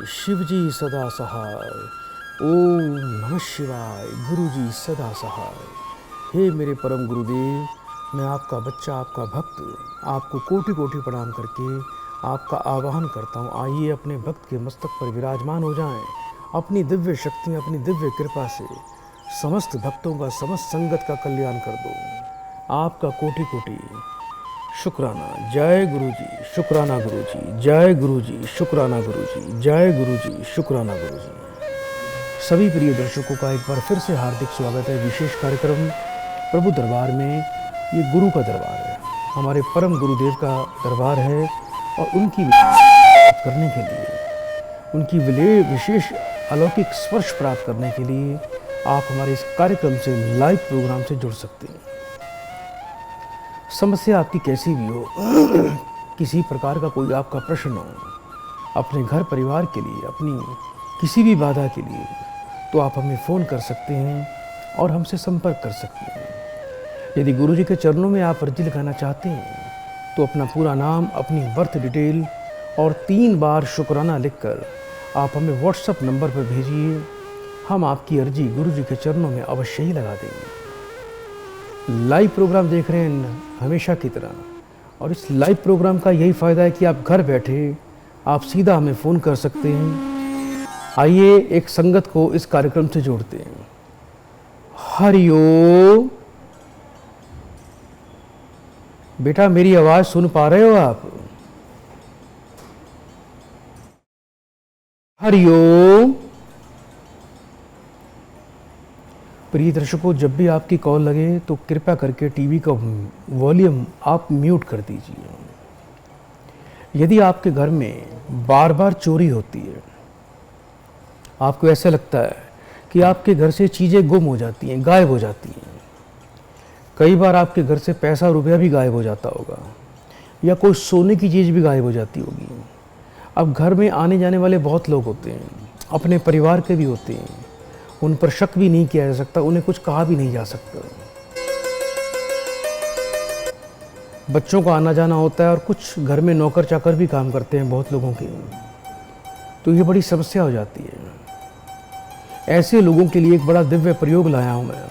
शिवजी सदा सहाय। ओम नमः शिवाय। गुरुजी सदा सहाय। हे मेरे परम गुरुदेव, मैं आपका बच्चा, आपका भक्त, आपको कोटि कोटि प्रणाम करके आपका आवाहन करता हूँ। आइए अपने भक्त के मस्तक पर विराजमान हो जाएं। अपनी दिव्य शक्ति, अपनी दिव्य कृपा से समस्त भक्तों का, समस्त संगत का कल्याण कर दो। आपका कोटि कोटि शुक्राना। जय गुरुजी, शुक्राना गुरुजी। जय गुरुजी, शुक्राना गुरुजी। जय गुरुजी, शुक्राना गुरुजी। सभी प्रिय दर्शकों का एक बार फिर से हार्दिक स्वागत है विशेष कार्यक्रम प्रभु दरबार में। ये गुरु का दरबार है, हमारे परम गुरुदेव का दरबार है और उनकी करने के लिए, उनकी विशेष अलौकिक स्पर्श प्राप्त करने के लिए आप हमारे इस कार्यक्रम से, लाइव प्रोग्राम से जुड़ सकते हैं। समस्या आपकी कैसी भी हो, किसी प्रकार का कोई आपका प्रश्न हो, अपने घर परिवार के लिए, अपनी किसी भी बाधा के लिए, तो आप हमें फ़ोन कर सकते हैं और हमसे संपर्क कर सकते हैं। यदि गुरुजी के चरणों में आप अर्जी लगाना चाहते हैं तो अपना पूरा नाम, अपनी बर्थ डिटेल और 3 बार शुक्राना लिखकर आप हमें व्हाट्सएप नंबर पर भेजिए। हम आपकी अर्जी गुरुजी के चरणों में अवश्य ही लगा देंगे। लाइव प्रोग्राम देख रहे हैं हमेशा की तरह, और इस लाइव प्रोग्राम का यही फ़ायदा है कि आप घर बैठे आप सीधा हमें फ़ोन कर सकते हैं। आइए एक संगत को इस कार्यक्रम से जोड़ते हैं। हरिओम। बेटा मेरी आवाज़ सुन पा रहे हो आप? हरिओम। प्रिय दर्शकों, जब भी आपकी कॉल लगे तो कृपया करके टीवी का वॉल्यूम आप म्यूट कर दीजिए। यदि आपके घर में बार बार चोरी होती है, आपको ऐसा लगता है कि आपके घर से चीज़ें गुम हो जाती हैं, गायब हो जाती हैं, कई बार आपके घर से पैसा रुपया भी गायब हो जाता होगा या कोई सोने की चीज़ भी गायब हो जाती होगी। अब घर में आने जाने वाले बहुत लोग होते हैं, अपने परिवार के भी होते हैं, उन पर शक भी नहीं किया जा सकता, उन्हें कुछ कहा भी नहीं जा सकता। बच्चों का आना जाना होता है और कुछ घर में नौकर चाकर भी काम करते हैं बहुत लोगों के, तो ये बड़ी समस्या हो जाती है। ऐसे लोगों के लिए एक बड़ा दिव्य प्रयोग लाया हूं मैं।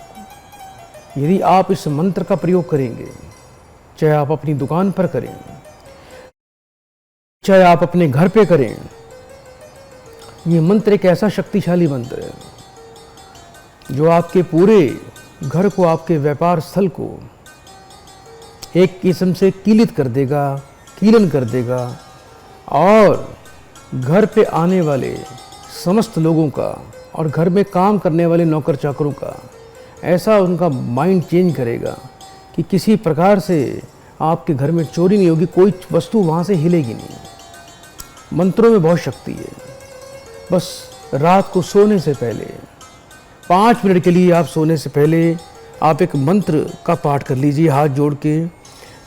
यदि आप इस मंत्र का प्रयोग करेंगे, चाहे आप अपनी दुकान पर करें, चाहे आप अपने घर पे करें, ये मंत्र एक ऐसा शक्तिशाली मंत्र है जो आपके पूरे घर को, आपके व्यापार स्थल को एक किस्म से कीलित कर देगा, कीलन कर देगा, और घर पे आने वाले समस्त लोगों का और घर में काम करने वाले नौकर चाकरों का ऐसा उनका माइंड चेंज करेगा कि किसी प्रकार से आपके घर में चोरी नहीं होगी, कोई वस्तु वहाँ से हिलेगी नहीं। मंत्रों में बहुत शक्ति है। बस रात को सोने से पहले 5 मिनट के लिए आप सोने से पहले आप एक मंत्र का पाठ कर लीजिए। हाथ जोड़ के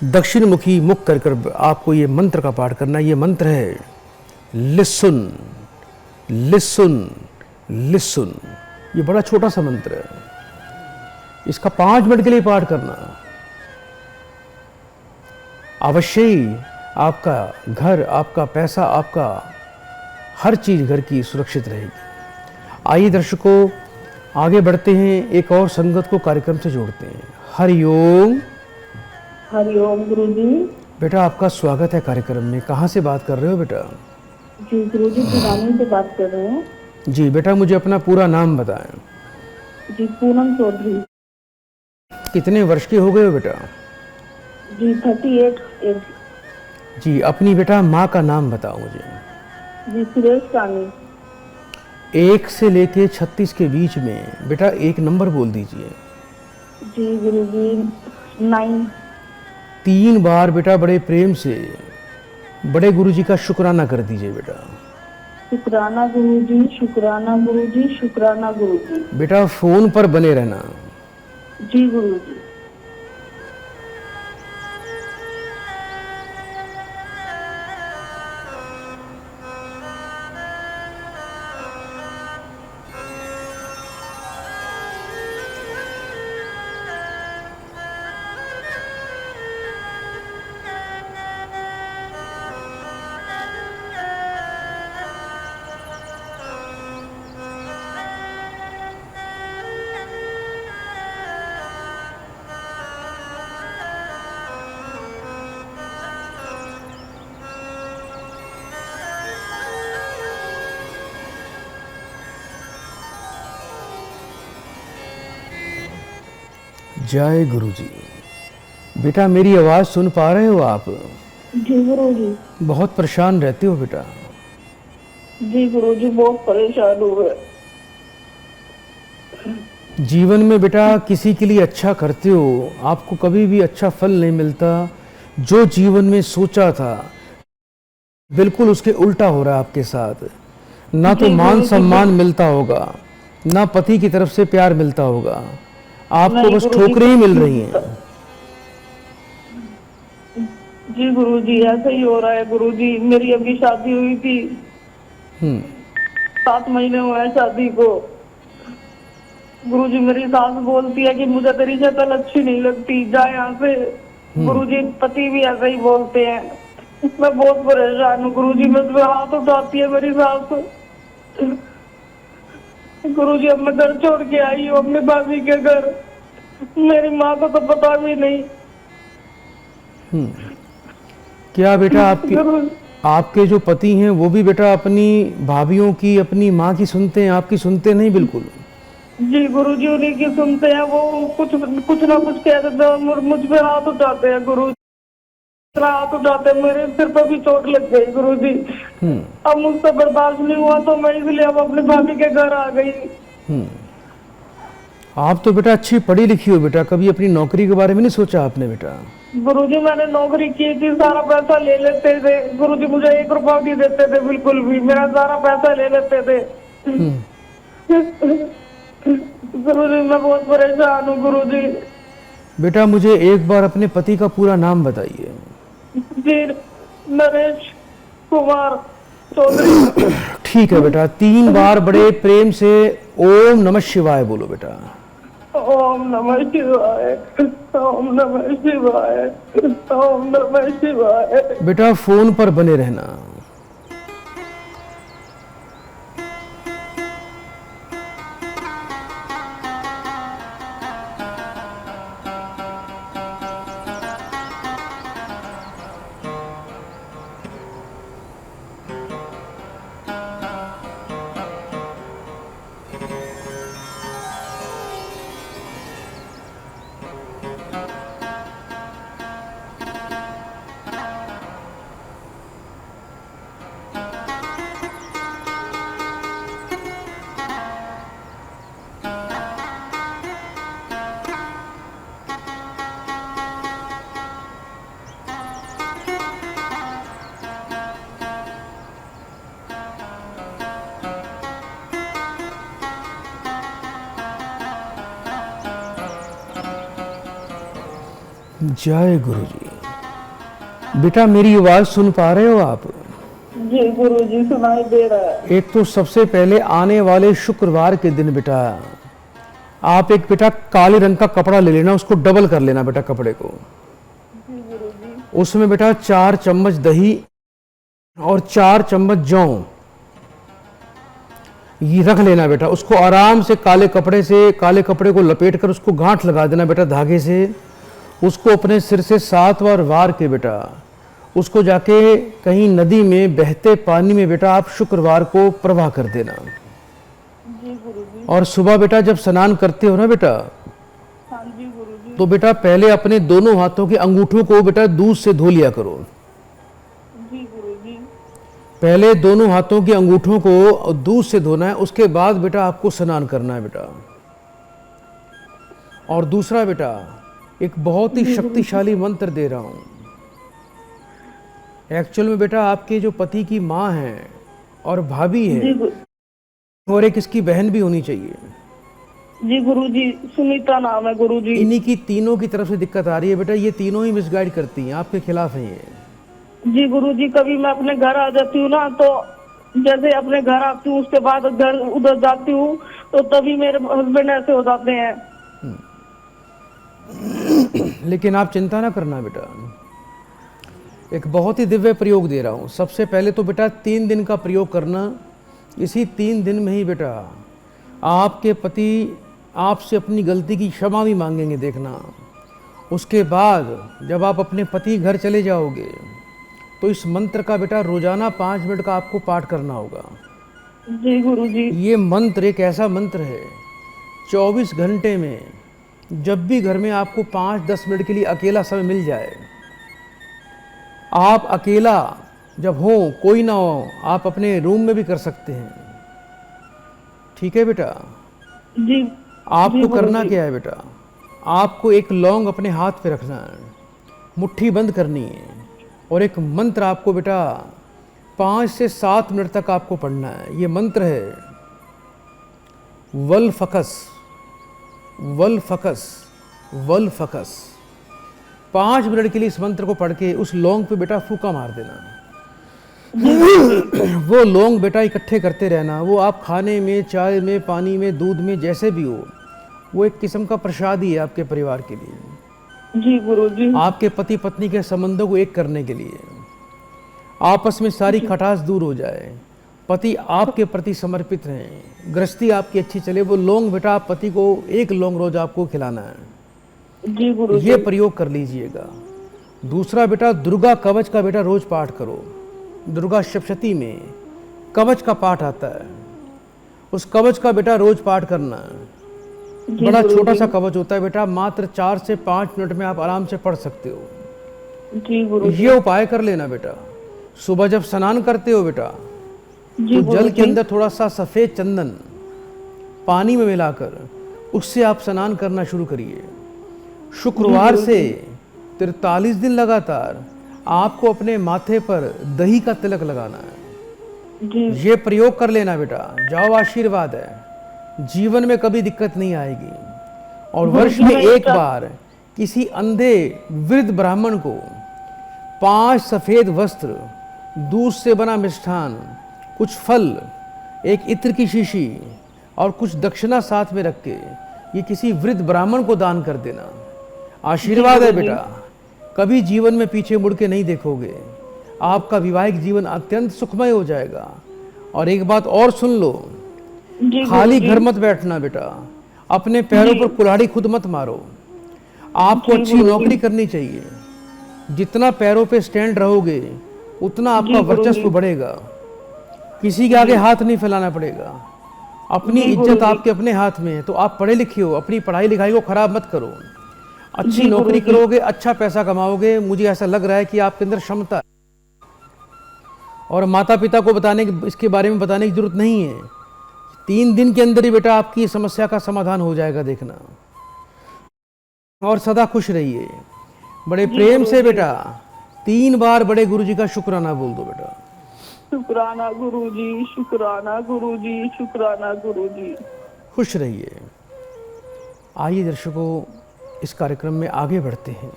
दक्षिण मुखी मुख कर कर आपको ये मंत्र का पाठ करना है। ये मंत्र है लिसुन लिसुन लिसुन। ये बड़ा छोटा सा मंत्र है, इसका 5 मिनट के लिए पाठ करना। अवश्य ही आपका घर, आपका पैसा, आपका हर चीज़ घर की सुरक्षित रहेगी। आइए दर्शकों, आगे बढ़ते हैं, एक और संगत को कार्यक्रम से जोड़ते हैं। हरिओम। हरिओम गुरुजी। बेटा आपका स्वागत है कार्यक्रम में। कहाँ से बात कर रहे हो बेटा? जी गुरुजी, पुरानी से बात कर रहे हैं। जी बेटा, मुझे अपना पूरा नाम बताएं। जी पूनम चौधरी। कितने वर्ष के हो गए हो बेटा? जी 38 एज। जी अपनी बेटा माँ का नाम बताओ मुझे। जी सुरेश सानी। 1 से लेके 36 के बीच में बेटा एक नंबर बोल दीजिए। जी गुरुजी 9। 3 बार बेटा बड़े प्रेम से बड़े गुरुजी का शुक्राना कर दीजिए बेटा। शुक्राना गुरुजी, शुक्राना गुरुजी, शुक्राना गुरुजी। बेटा फोन पर बने रहना। जी गुरुजी। जय गुरु जी। बेटा मेरी आवाज़ सुन पा रहे हो आप? जी गुरु जी। बहुत परेशान रहते हो बेटा? जी गुरु जी, बहुत परेशान हो गए। जीवन में बेटा किसी के लिए अच्छा करते हो, आपको कभी भी अच्छा फल नहीं मिलता। जो जीवन में सोचा था बिल्कुल उसके उल्टा हो रहा है आपके साथ। ना तो जी, मान गुरु जी, सम्मान मिलता होगा, ना पति की तरफ से प्यार मिलता होगा, आपको नहीं बस गुरु जी, ठोकरें ही मिल रही हैं। जी गुरु जी, ऐसा ही हो रहा है गुरु जी। मेरी अभी शादी हुई थी, हम्म 7 महीने हुए हैं शादी को। गुरु जी मेरी सास बोलती है कि मुझे तेरी शक्ल अच्छी नहीं लगती, जा यहाँ से। गुरु जी पति भी ऐसा ही बोलते हैं। मैं बहुत परेशान हूँ गुरु जी, मुझ पे हाथ उठाती है मेरी सास। गुरु जी अब मैं घर छोड़ के आई हूँ अपने भाभी के घर। मेरी माँ को तो पता भी नहीं। क्या बेटा गुरु आपके जो पति हैं वो भी बेटा अपनी भाभीयों की, अपनी माँ की सुनते हैं, आपकी सुनते नहीं बिल्कुल? जी गुरु जी, उन्हीं की सुनते हैं। वो कुछ कुछ ना कुछ कह देते हैं और मुझ पे हाथ उठाते हैं गुरु जी। इतना हाथ उठाते हैं, मेरे सिर पर भी चोट लग गई गुरु जी। अब मुझसे बर्दाश्त नहीं हुआ तो मैं इसलिए अब अपनी भाभी के घर आ गई। आप तो बेटा अच्छी पढ़ी लिखी हो बेटा, कभी अपनी नौकरी के बारे में नहीं सोचा आपने बेटा? गुरु जी मैंने नौकरी की थी, सारा पैसा ले लेते थे गुरु जी, मुझे 1 रुपया नहीं देते थे बिल्कुल भी, मेरा सारा पैसा ले लेते थे। गुरु जी मैं बहुत परेशान हूँ गुरु जी। बेटा मुझे एक बार अपने पति का पूरा नाम बताइए। जी नरेश कुमार चौधरी। ठीक है बेटा, 3 बार बड़े प्रेम से ओम नमः शिवाय बोलो बेटा। ओम नमः शिवाय, ओम नमः शिवाय, ओम नमः शिवाय। बेटा फोन पर बने रहना। जय गुरु जी। बेटा मेरी आवाज सुन पा रहे हो आप? जी गुरु जी सुनाई दे रहा है। एक तो सबसे पहले आने वाले शुक्रवार के दिन बेटा आप एक बेटा काले रंग का कपड़ा ले लेना, उसको डबल कर लेना बेटा कपड़े को। जी गुरु जी। उसमें बेटा 4 चम्मच दही और 4 चम्मच जौ ये रख लेना बेटा। उसको आराम से काले कपड़े को लपेट कर उसको गांठ लगा देना बेटा धागे से। उसको अपने सिर से 7 बार वार के बेटा उसको जाके कहीं नदी में बहते पानी में बेटा आप शुक्रवार को प्रवाह कर देना। जी गुरु जी। और सुबह बेटा जब स्नान करते हो ना बेटा, हाँ जी गुरु जी। तो बेटा पहले अपने दोनों हाथों के अंगूठों को बेटा दूध से धो लिया करो। जी गुरु जी। पहले दोनों हाथों के अंगूठों को दूध से धोना है, उसके बाद बेटा आपको स्नान करना है बेटा। और दूसरा बेटा एक बहुत ही शक्तिशाली मंत्र दे रहा हूं। एक्चुअल में बेटा आपके जो पति की माँ है और भाभी है और एक इसकी बहन भी होनी चाहिए। जी गुरु जी, सुनीता नाम है गुरु जी। इन्हीं की तीनों की तरफ से दिक्कत आ रही है बेटा, ये तीनों ही मिसगाइड करती हैं, आपके खिलाफ हैं ये। जी गुरु जी, कभी मैं अपने घर आ जाती हूँ ना, तो जैसे अपने घर आती हूँ उसके बाद घर उधर जाती हूँ तो तभी मेरे हस्बैंड ऐसे हो जाते हैं। लेकिन आप चिंता ना करना बेटा, एक बहुत ही दिव्य प्रयोग दे रहा हूँ। सबसे पहले तो बेटा 3 दिन का प्रयोग करना। इसी 3 दिन में ही बेटा आपके पति आपसे अपनी गलती की क्षमा भी मांगेंगे देखना। उसके बाद जब आप अपने पति घर चले जाओगे तो इस मंत्र का बेटा रोजाना 5 मिनट का आपको पाठ करना होगा। जी गुरु जी। ये मंत्र एक ऐसा मंत्र है 24 घंटे में जब भी घर में आपको 5-10 मिनट के लिए अकेला समय मिल जाए, आप अकेला जब हो, कोई ना हो, आप अपने रूम में भी कर सकते हैं। ठीक है बेटा? जी आपको जी करना गुरुजी। क्या है बेटा, आपको एक लौंग अपने हाथ पे रखना है, मुट्ठी बंद करनी है, और एक मंत्र आपको बेटा 5 से 7 मिनट तक आपको पढ़ना है। ये मंत्र है वल फकस, वल फकस, वल फकस। 5 मिनट के लिए इस मंत्र को पढ़ के उस लौंग पे बेटा फूका मार देना। वो लौंग बेटा इकट्ठे करते रहना। वो आप खाने में, चाय में, पानी में, दूध में, जैसे भी हो, वो एक किस्म का प्रसाद ही है आपके परिवार के लिए, जी गुरुजी। आपके पति पत्नी के संबंधों को एक करने के लिए। आपस में सारी खटास दूर हो जाए, पति आपके प्रति समर्पित रहें, गृहस्थी आपकी अच्छी चले। वो लौंग बेटा आप पति को एक लौंग रोज आपको खिलाना है। जी गुरुजी। ये प्रयोग कर लीजिएगा। दूसरा बेटा, दुर्गा कवच का बेटा रोज पाठ करो। दुर्गा सप्तशती में कवच का पाठ आता है, उस कवच का बेटा रोज पाठ करना है। जी बड़ा गुरुजी। छोटा सा कवच होता है बेटा, मात्र 4 से 5 मिनट में आप आराम से पढ़ सकते हो। जी गुरुजी। ये उपाय कर लेना बेटा। सुबह जब स्नान करते हो बेटा, जी तो जल के गुरुजी। अंदर थोड़ा सा सफ़ेद चंदन पानी में मिलाकर उससे आप स्नान करना शुरू करिए। शुक्रवार से 43 दिन लगातार आपको अपने माथे पर दही का तिलक लगाना है। जी ये प्रयोग कर लेना बेटा, जाओ, आशीर्वाद है। जीवन में कभी दिक्कत नहीं आएगी। और वर्ष में एक बार किसी अंधे वृद्ध ब्राह्मण को 5 सफ़ेद वस्त्र, दूध से बना मिष्ठान, कुछ फल, एक इत्र की शीशी और कुछ दक्षिणा साथ में रख के ये किसी वृद्ध ब्राह्मण को दान कर देना। आशीर्वाद है बेटा, कभी जीवन में पीछे मुड़ के नहीं देखोगे। आपका वैवाहिक जीवन अत्यंत सुखमय हो जाएगा। और एक बात और सुन लो, जी खाली गुरुजी। घर मत बैठना बेटा, अपने पैरों पर कुल्हाड़ी खुद मत मारो। आपको जी अच्छी गुरुजी। नौकरी करनी चाहिए। जितना पैरों पे स्टैंड रहोगे उतना आपका जी गुरुजी। वर्चस्व बढ़ेगा। किसी के आगे हाथ नहीं फैलाना पड़ेगा। अपनी जी इज्जत गुरुजी। आपके अपने हाथ में है। तो आप पढ़े लिखे हो, अपनी पढ़ाई लिखाई को खराब मत करो। अच्छी जी नौकरी गुरुजी। करोगे, अच्छा पैसा कमाओगे। मुझे ऐसा लग रहा है कि आपके अंदर क्षमता है। और माता पिता को बताने की, इसके बारे में बताने की जरूरत नहीं है। 3 दिन के अंदर ही बेटा आपकी समस्या का समाधान हो जाएगा, देखना। और सदा खुश रहिए। बड़े प्रेम से बेटा 3 बार बड़े गुरुजी का शुक्राना बोल दो बेटा। शुक्राना गुरुजी, शुक्राना गुरुजी, शुक्राना गुरुजी। खुश रहिए। आइए दर्शकों, इस कार्यक्रम में आगे बढ़ते हैं।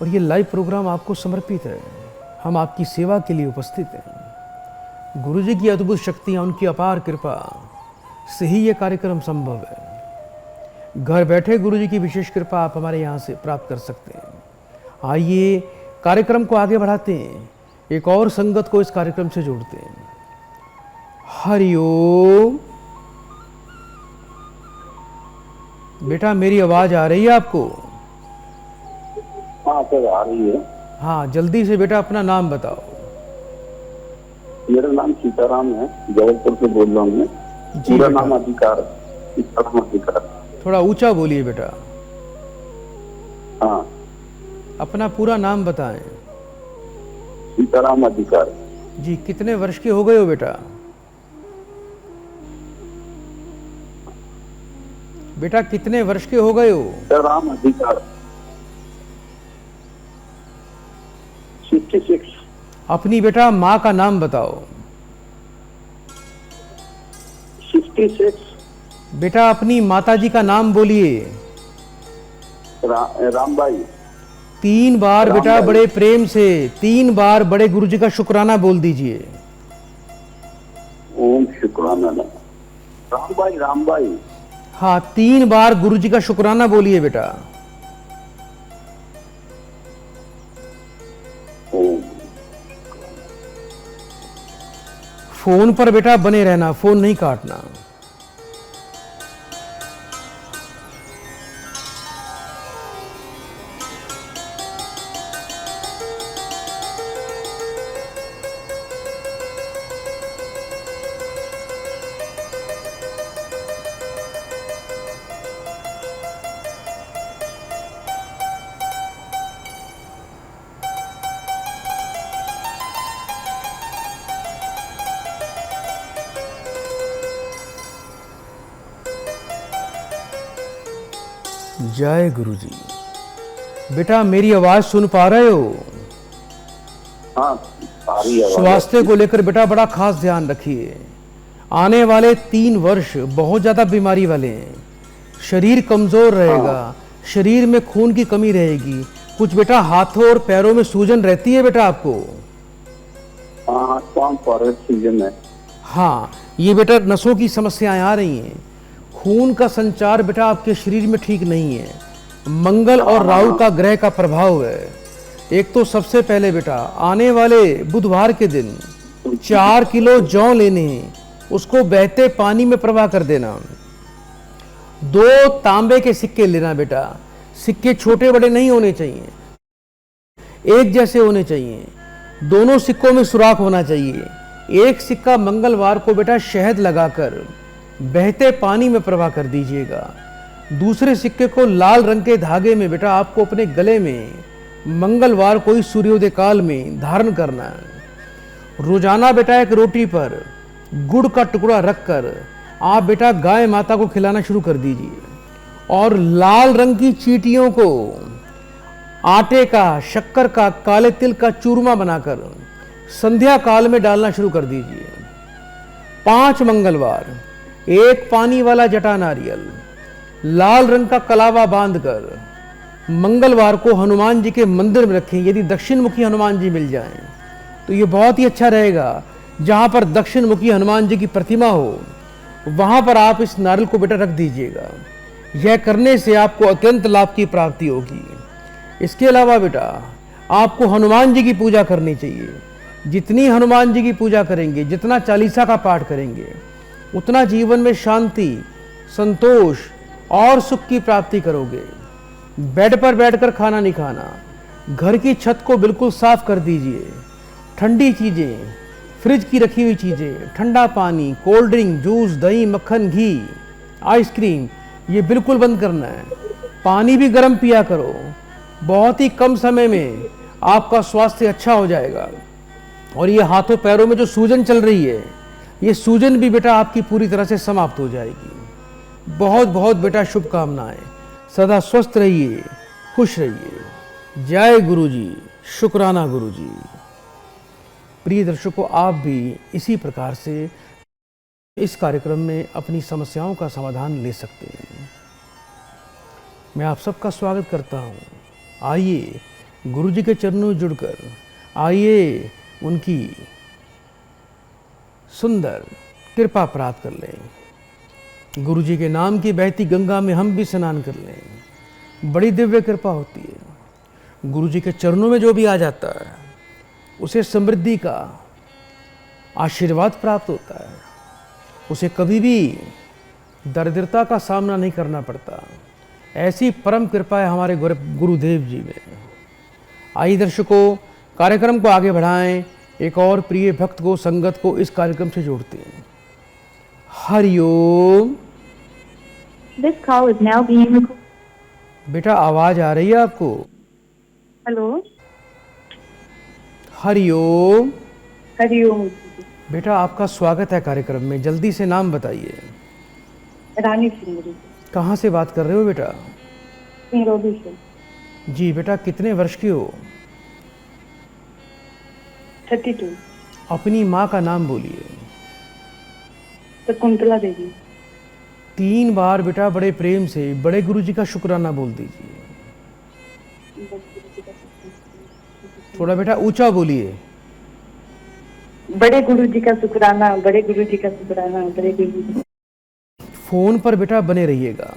और ये लाइव प्रोग्राम आपको समर्पित है। हम आपकी सेवा के लिए उपस्थित हैं। गुरुजी की अद्भुत शक्तियाँ, उनकी अपार कृपा से ही ये कार्यक्रम संभव है। घर बैठे गुरुजी की विशेष कृपा आप हमारे यहाँ से प्राप्त कर सकते हैं। आइए कार्यक्रम को आगे बढ़ाते हैं, एक और संगत को इस कार्यक्रम से जोड़ते हैं। हरिओम। बेटा मेरी आवाज आ रही है आपको? हाँ सर, आ रही है। हाँ, जल्दी से बेटा अपना नाम बताओ। मेरा नाम सीताराम है, जबलपुर से बोल रहा हूँ मैं। जी पूरा बेटा। नाम अधिकार, सीताराम अधिकार। थोड़ा ऊंचा बोलिए बेटा। हाँ, अपना पूरा नाम बताएं। सीताराम अधिकार। जी, कितने वर्ष के हो गए हो बेटा? बेटा कितने वर्ष के हो गए हो? सीताराम अधिकार 66। अपनी बेटा माँ का नाम बताओ। 66। बेटा अपनी माताजी का नाम बोलिए। रामबाई। 3 बार बेटा रामबाई। बड़े प्रेम से 3 बार बड़े गुरुजी का शुक्राना बोल दीजिए। ओम शुक्राना। रामबाई, रामबाई। हाँ, 3 बार गुरुजी का शुक्राना बोलिए बेटा। ओम। फोन पर बेटा बने रहना, फोन नहीं काटना। जय गुरु जी। बेटा मेरी आवाज सुन पा रहे हो? हाँ, आ रही है। स्वास्थ्य को लेकर बेटा बड़ा खास ध्यान रखिए। आने वाले 3 वर्ष बहुत ज्यादा बीमारी वाले हैं। शरीर कमजोर रहेगा, शरीर में खून की कमी रहेगी। कुछ बेटा हाथों और पैरों में सूजन रहती है बेटा आपको? हाँ, कौन फॉरेस्ट सीजन है। हाँ, ये बेटा नसों की समस्याएं आ रही हैं। खून का संचार बेटा आपके शरीर में ठीक नहीं है। मंगल और राहु का ग्रह का प्रभाव है। एक तो सबसे पहले बेटा आने वाले बुधवार के दिन 4 किलो जौ लेने हैं, उसको बहते पानी में प्रवाह कर देना। 2 तांबे के सिक्के लेना बेटा। सिक्के छोटे बड़े नहीं होने चाहिए, एक जैसे होने चाहिए। दोनों सिक्कों में सुराख होना चाहिए। एक सिक्का मंगलवार को बेटा शहद लगाकर बहते पानी में प्रवाह कर दीजिएगा। दूसरे सिक्के को लाल रंग के धागे में बेटा आपको अपने गले में मंगलवार को ही सूर्योदय काल में धारण करना है। रोजाना बेटा एक रोटी पर गुड़ का टुकड़ा रखकर आप बेटा गाय माता को खिलाना शुरू कर दीजिए। और लाल रंग की चींटियों को आटे का, शक्कर का, काले तिल का चूरमा बनाकर संध्या काल में डालना शुरू कर दीजिए। 5 मंगलवार एक पानी वाला जटा नारियल लाल रंग का कलावा बांधकर मंगलवार को हनुमान जी के मंदिर में रखें। यदि दक्षिण मुखी हनुमान जी मिल जाएं तो ये बहुत ही अच्छा रहेगा। जहां पर दक्षिण मुखी हनुमान जी की प्रतिमा हो वहां पर आप इस नारियल को बेटा रख दीजिएगा। यह करने से आपको अत्यंत लाभ की प्राप्ति होगी। इसके अलावा बेटा आपको हनुमान जी की पूजा करनी चाहिए। जितनी हनुमान जी की पूजा करेंगे, जितना चालीसा का पाठ करेंगे, उतना जीवन में शांति, संतोष और सुख की प्राप्ति करोगे। बेड पर बैठकर खाना नहीं खाना। घर की छत को बिल्कुल साफ कर दीजिए। ठंडी चीजें, फ्रिज की रखी हुई चीजें, ठंडा पानी, कोल्ड ड्रिंक, जूस, दही, मक्खन, घी, आइसक्रीम, ये बिल्कुल बंद करना है। पानी भी गर्म पिया करो। बहुत ही कम समय में आपका स्वास्थ्य अच्छा हो जाएगा। और ये हाथों पैरों में जो सूजन चल रही है, ये सूजन भी बेटा आपकी पूरी तरह से समाप्त हो जाएगी। बहुत बहुत बेटा शुभकामनाएं। सदा स्वस्थ रहिए, खुश रहिए। जय गुरु जी, शुक्राना गुरु जी। प्रिय दर्शकों, आप भी इसी प्रकार से इस कार्यक्रम में अपनी समस्याओं का समाधान ले सकते हैं। मैं आप सबका स्वागत करता हूँ। आइए गुरु जी के चरणों में जुड़कर आइए उनकी सुंदर कृपा प्राप्त कर लें। गुरु जी के नाम की बहती गंगा में हम भी स्नान कर लें। बड़ी दिव्य कृपा होती है। गुरु जी के चरणों में जो भी आ जाता है उसे समृद्धि का आशीर्वाद प्राप्त होता है। उसे कभी भी दरिद्रता का सामना नहीं करना पड़ता। ऐसी परम कृपा है हमारे गुरुदेव जी में। आइए दर्शकों, कार्यक्रम को आगे बढ़ाएं। एक और प्रिय भक्त को, संगत को इस कार्यक्रम से जोड़ते हैं। Hariom. This call is now being recorded. बेटा आवाज आ रही है आपको? हेलो, हरिओम। हरिओम। बेटा आपका स्वागत है कार्यक्रम में। जल्दी से नाम बताइए। रानी सिंह, कहाँ से बात कर रहे हो बेटा? सिंगरौली से। जी बेटा, कितने वर्ष की हो? 32। अपनी माँ का नाम बोलिए। शकुंतला देवी। 3 बार बेटा बड़े प्रेम से बड़े गुरु जी का शुक्राना बोल दीजिए। थोड़ा बेटा ऊंचा बोलिए। बड़े गुरु जी का शुक्राना, बड़े गुरु जी का शुक्राना, बड़े गुरु जी। फोन पर बेटा बने रहिएगा।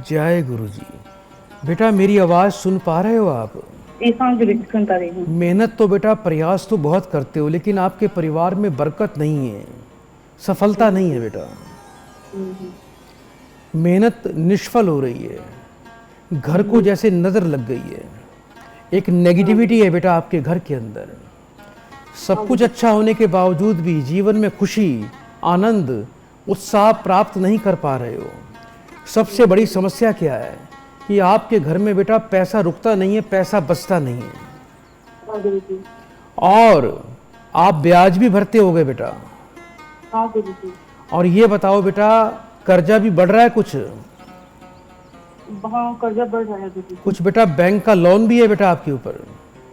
जय गुरु जी। बेटा मेरी आवाज सुन पा रहे हो आप? जी हाँ गुरु जी, सुनता रही हूँ। मेहनत तो बेटा प्रयास तो बहुत करते हो, लेकिन आपके परिवार में बरकत नहीं है, सफलता नहीं है बेटा। मेहनत निष्फल हो रही है, घर को जैसे नजर लग गई है, एक नेगेटिविटी है बेटा आपके घर के अंदर। सब कुछ अच्छा होने के बावजूद भी जीवन में खुशी, आनंद, उत्साह प्राप्त नहीं कर पा रहे हो। सबसे बड़ी समस्या क्या है कि आपके घर में बेटा पैसा रुकता नहीं है, पैसा बचता नहीं है, हाँ गुरु जी। और आप ब्याज भी भरते होगे बेटा। हाँ गुरु जी। और ये बताओ बेटा, कर्जा भी बढ़ रहा है कुछ? हाँ कर्जा बढ़ रहा है गुरु जी। कुछ बेटा बैंक का लोन भी है बेटा आपके ऊपर।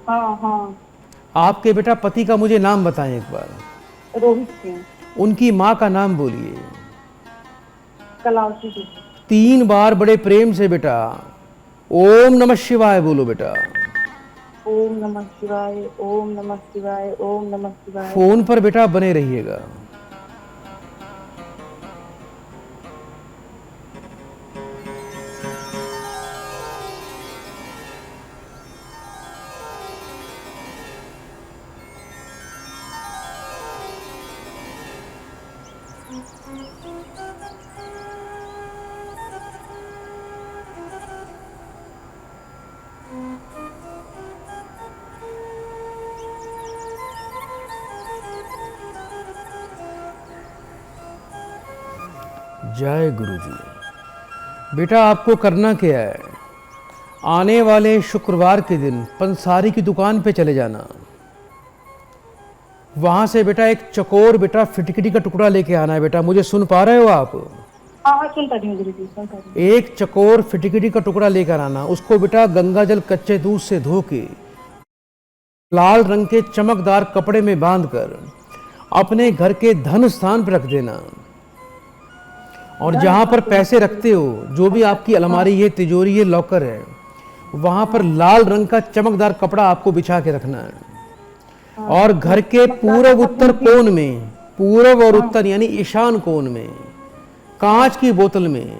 हाँ हाँ। आपके बेटा पति का मुझे नाम बताएं एक बार। रोहित सिंह। उनकी माँ का नाम बोलिए। कलावती जी। 3 बार बड़े प्रेम से बेटा ओम नमः शिवाय बोलो बेटा। ओम नमः शिवाय, ओम नमः शिवाय, ओम नमः शिवाय। फोन पर बेटा बने रहिएगा। जय गुरु जी। बेटा आपको करना क्या है, आने वाले शुक्रवार के दिन पंसारी की दुकान पे चले जाना। वहां से बेटा एक चकोर बेटा फिटकरी का टुकड़ा लेके आना है बेटा। मुझे सुन पा रहे हो आप? हाँ हाँ सुनता रही हूँ गुरु जी, सुनता रही हूँ। एक चकोर फिटकरी का टुकड़ा लेकर आना। उसको बेटा गंगा जल कच्चे दूध से धो के लाल रंग के चमकदार कपड़े में बांधकर अपने घर के धन स्थान पर रख देना। और जहां पर पैसे रखते हो, जो भी आपकी अलमारी है, तिजोरी है, लॉकर है, वहां पर लाल रंग का चमकदार कपड़ा आपको बिछा के रखना है। और घर के पूर्व उत्तर कोण में, पूर्व और उत्तर यानी ईशान कोण में कांच की बोतल में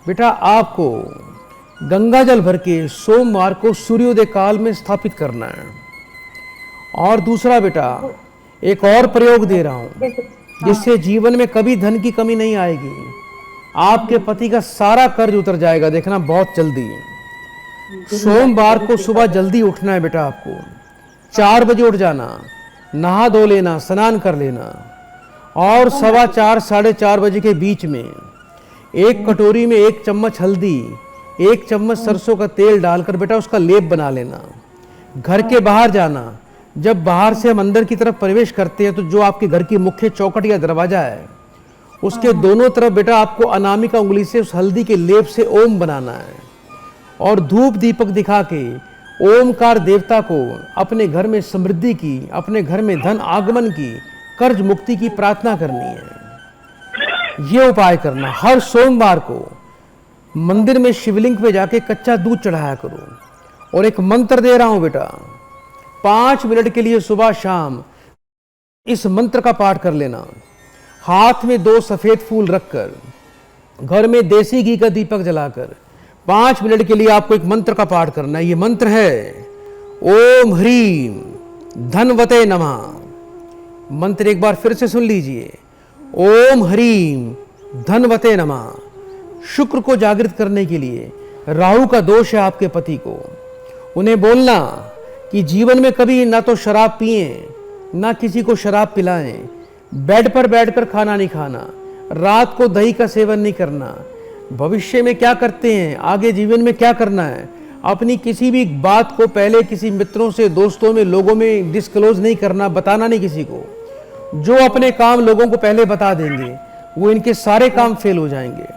बेटा आपको गंगा जल भर के सोमवार को सूर्योदय काल में स्थापित करना है। और दूसरा बेटा एक और प्रयोग दे रहा हूं, जिससे जीवन में कभी धन की कमी नहीं आएगी। आपके पति का सारा कर्ज उतर जाएगा, देखना बहुत जल्दी। सोमवार को सुबह जल्दी उठना है बेटा आपको। 4 बजे उठ जाना, नहा धो लेना, स्नान कर लेना, और 4:15 साढ़े 4 बजे के बीच में एक कटोरी में 1 चम्मच हल्दी, 1 चम्मच सरसों का तेल डालकर बेटा उसका लेप बना लेना। घर के बाहर जाना, जब बाहर से हम अंदर की तरफ प्रवेश करते हैं तो जो आपके घर की मुख्य चौखट या दरवाजा है, उसके दोनों तरफ बेटा आपको अनामिका उंगली से उस हल्दी के लेप से ओम बनाना है। और धूप दीपक दिखा के ओमकार देवता को अपने घर में समृद्धि की, अपने घर में धन आगमन की, कर्ज मुक्ति की प्रार्थना करनी है। ये उपाय करना। हर सोमवार को मंदिर में शिवलिंग पे जाके कच्चा दूध चढ़ाया करो। और एक मंत्र दे रहा हूं बेटा, 5 मिनट के लिए सुबह शाम इस मंत्र का पाठ कर लेना। हाथ में 2 सफेद फूल रखकर, घर में देसी घी का दीपक जलाकर 5 मिनट के लिए आपको एक मंत्र का पाठ करना है। ये मंत्र है ओम ह्रीम धनवते नमः। मंत्र एक बार फिर से सुन लीजिए, ओम ह्रीम धनवते नमः। शुक्र को जागृत करने के लिए, राहु का दोष है आपके पति को, उन्हें बोलना कि जीवन में कभी ना तो शराब पिए, ना किसी को शराब पिलाएं, बेड पर बैठकर खाना नहीं खाना, रात को दही का सेवन नहीं करना, भविष्य में क्या करते हैं, आगे जीवन में क्या करना है, अपनी किसी भी बात को पहले किसी मित्रों से, दोस्तों में, लोगों में डिस्क्लोज नहीं करना, बताना नहीं किसी को। जो अपने काम लोगों को पहले बता देंगे वो इनके सारे काम फेल हो जाएंगे।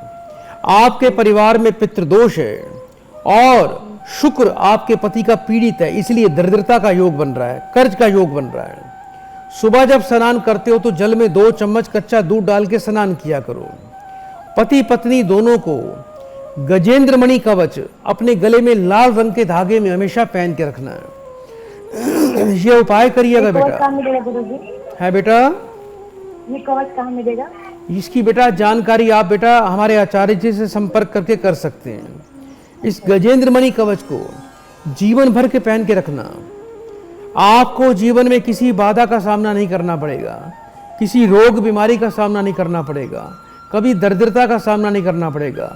आपके परिवार में पितृदोष है और शुक्र आपके पति का पीड़ित है, इसलिए दरिद्रता का योग बन रहा है, कर्ज का योग बन रहा है। सुबह जब स्नान करते हो तो जल में 2 चम्मच कच्चा दूध डाल के स्नान किया करो। पति पत्नी दोनों को गजेंद्र मणि कवच अपने गले में लाल रंग के धागे में हमेशा पहन के रखना है। ये उपाय करिएगा बेटा। कहाँ मिलेगा गुरुजी? है बेटा, ये कवच कहाँ मिलेगा? इसकी बेटा जानकारी आप बेटा हमारे आचार्य जी से संपर्क करके कर सकते हैं। इस गजेंद्र मणि कवच को जीवन भर के पहन के रखना। आपको जीवन में किसी बाधा का सामना नहीं करना पड़ेगा, किसी रोग बीमारी का सामना नहीं करना पड़ेगा, कभी दरिद्रता का सामना नहीं करना पड़ेगा,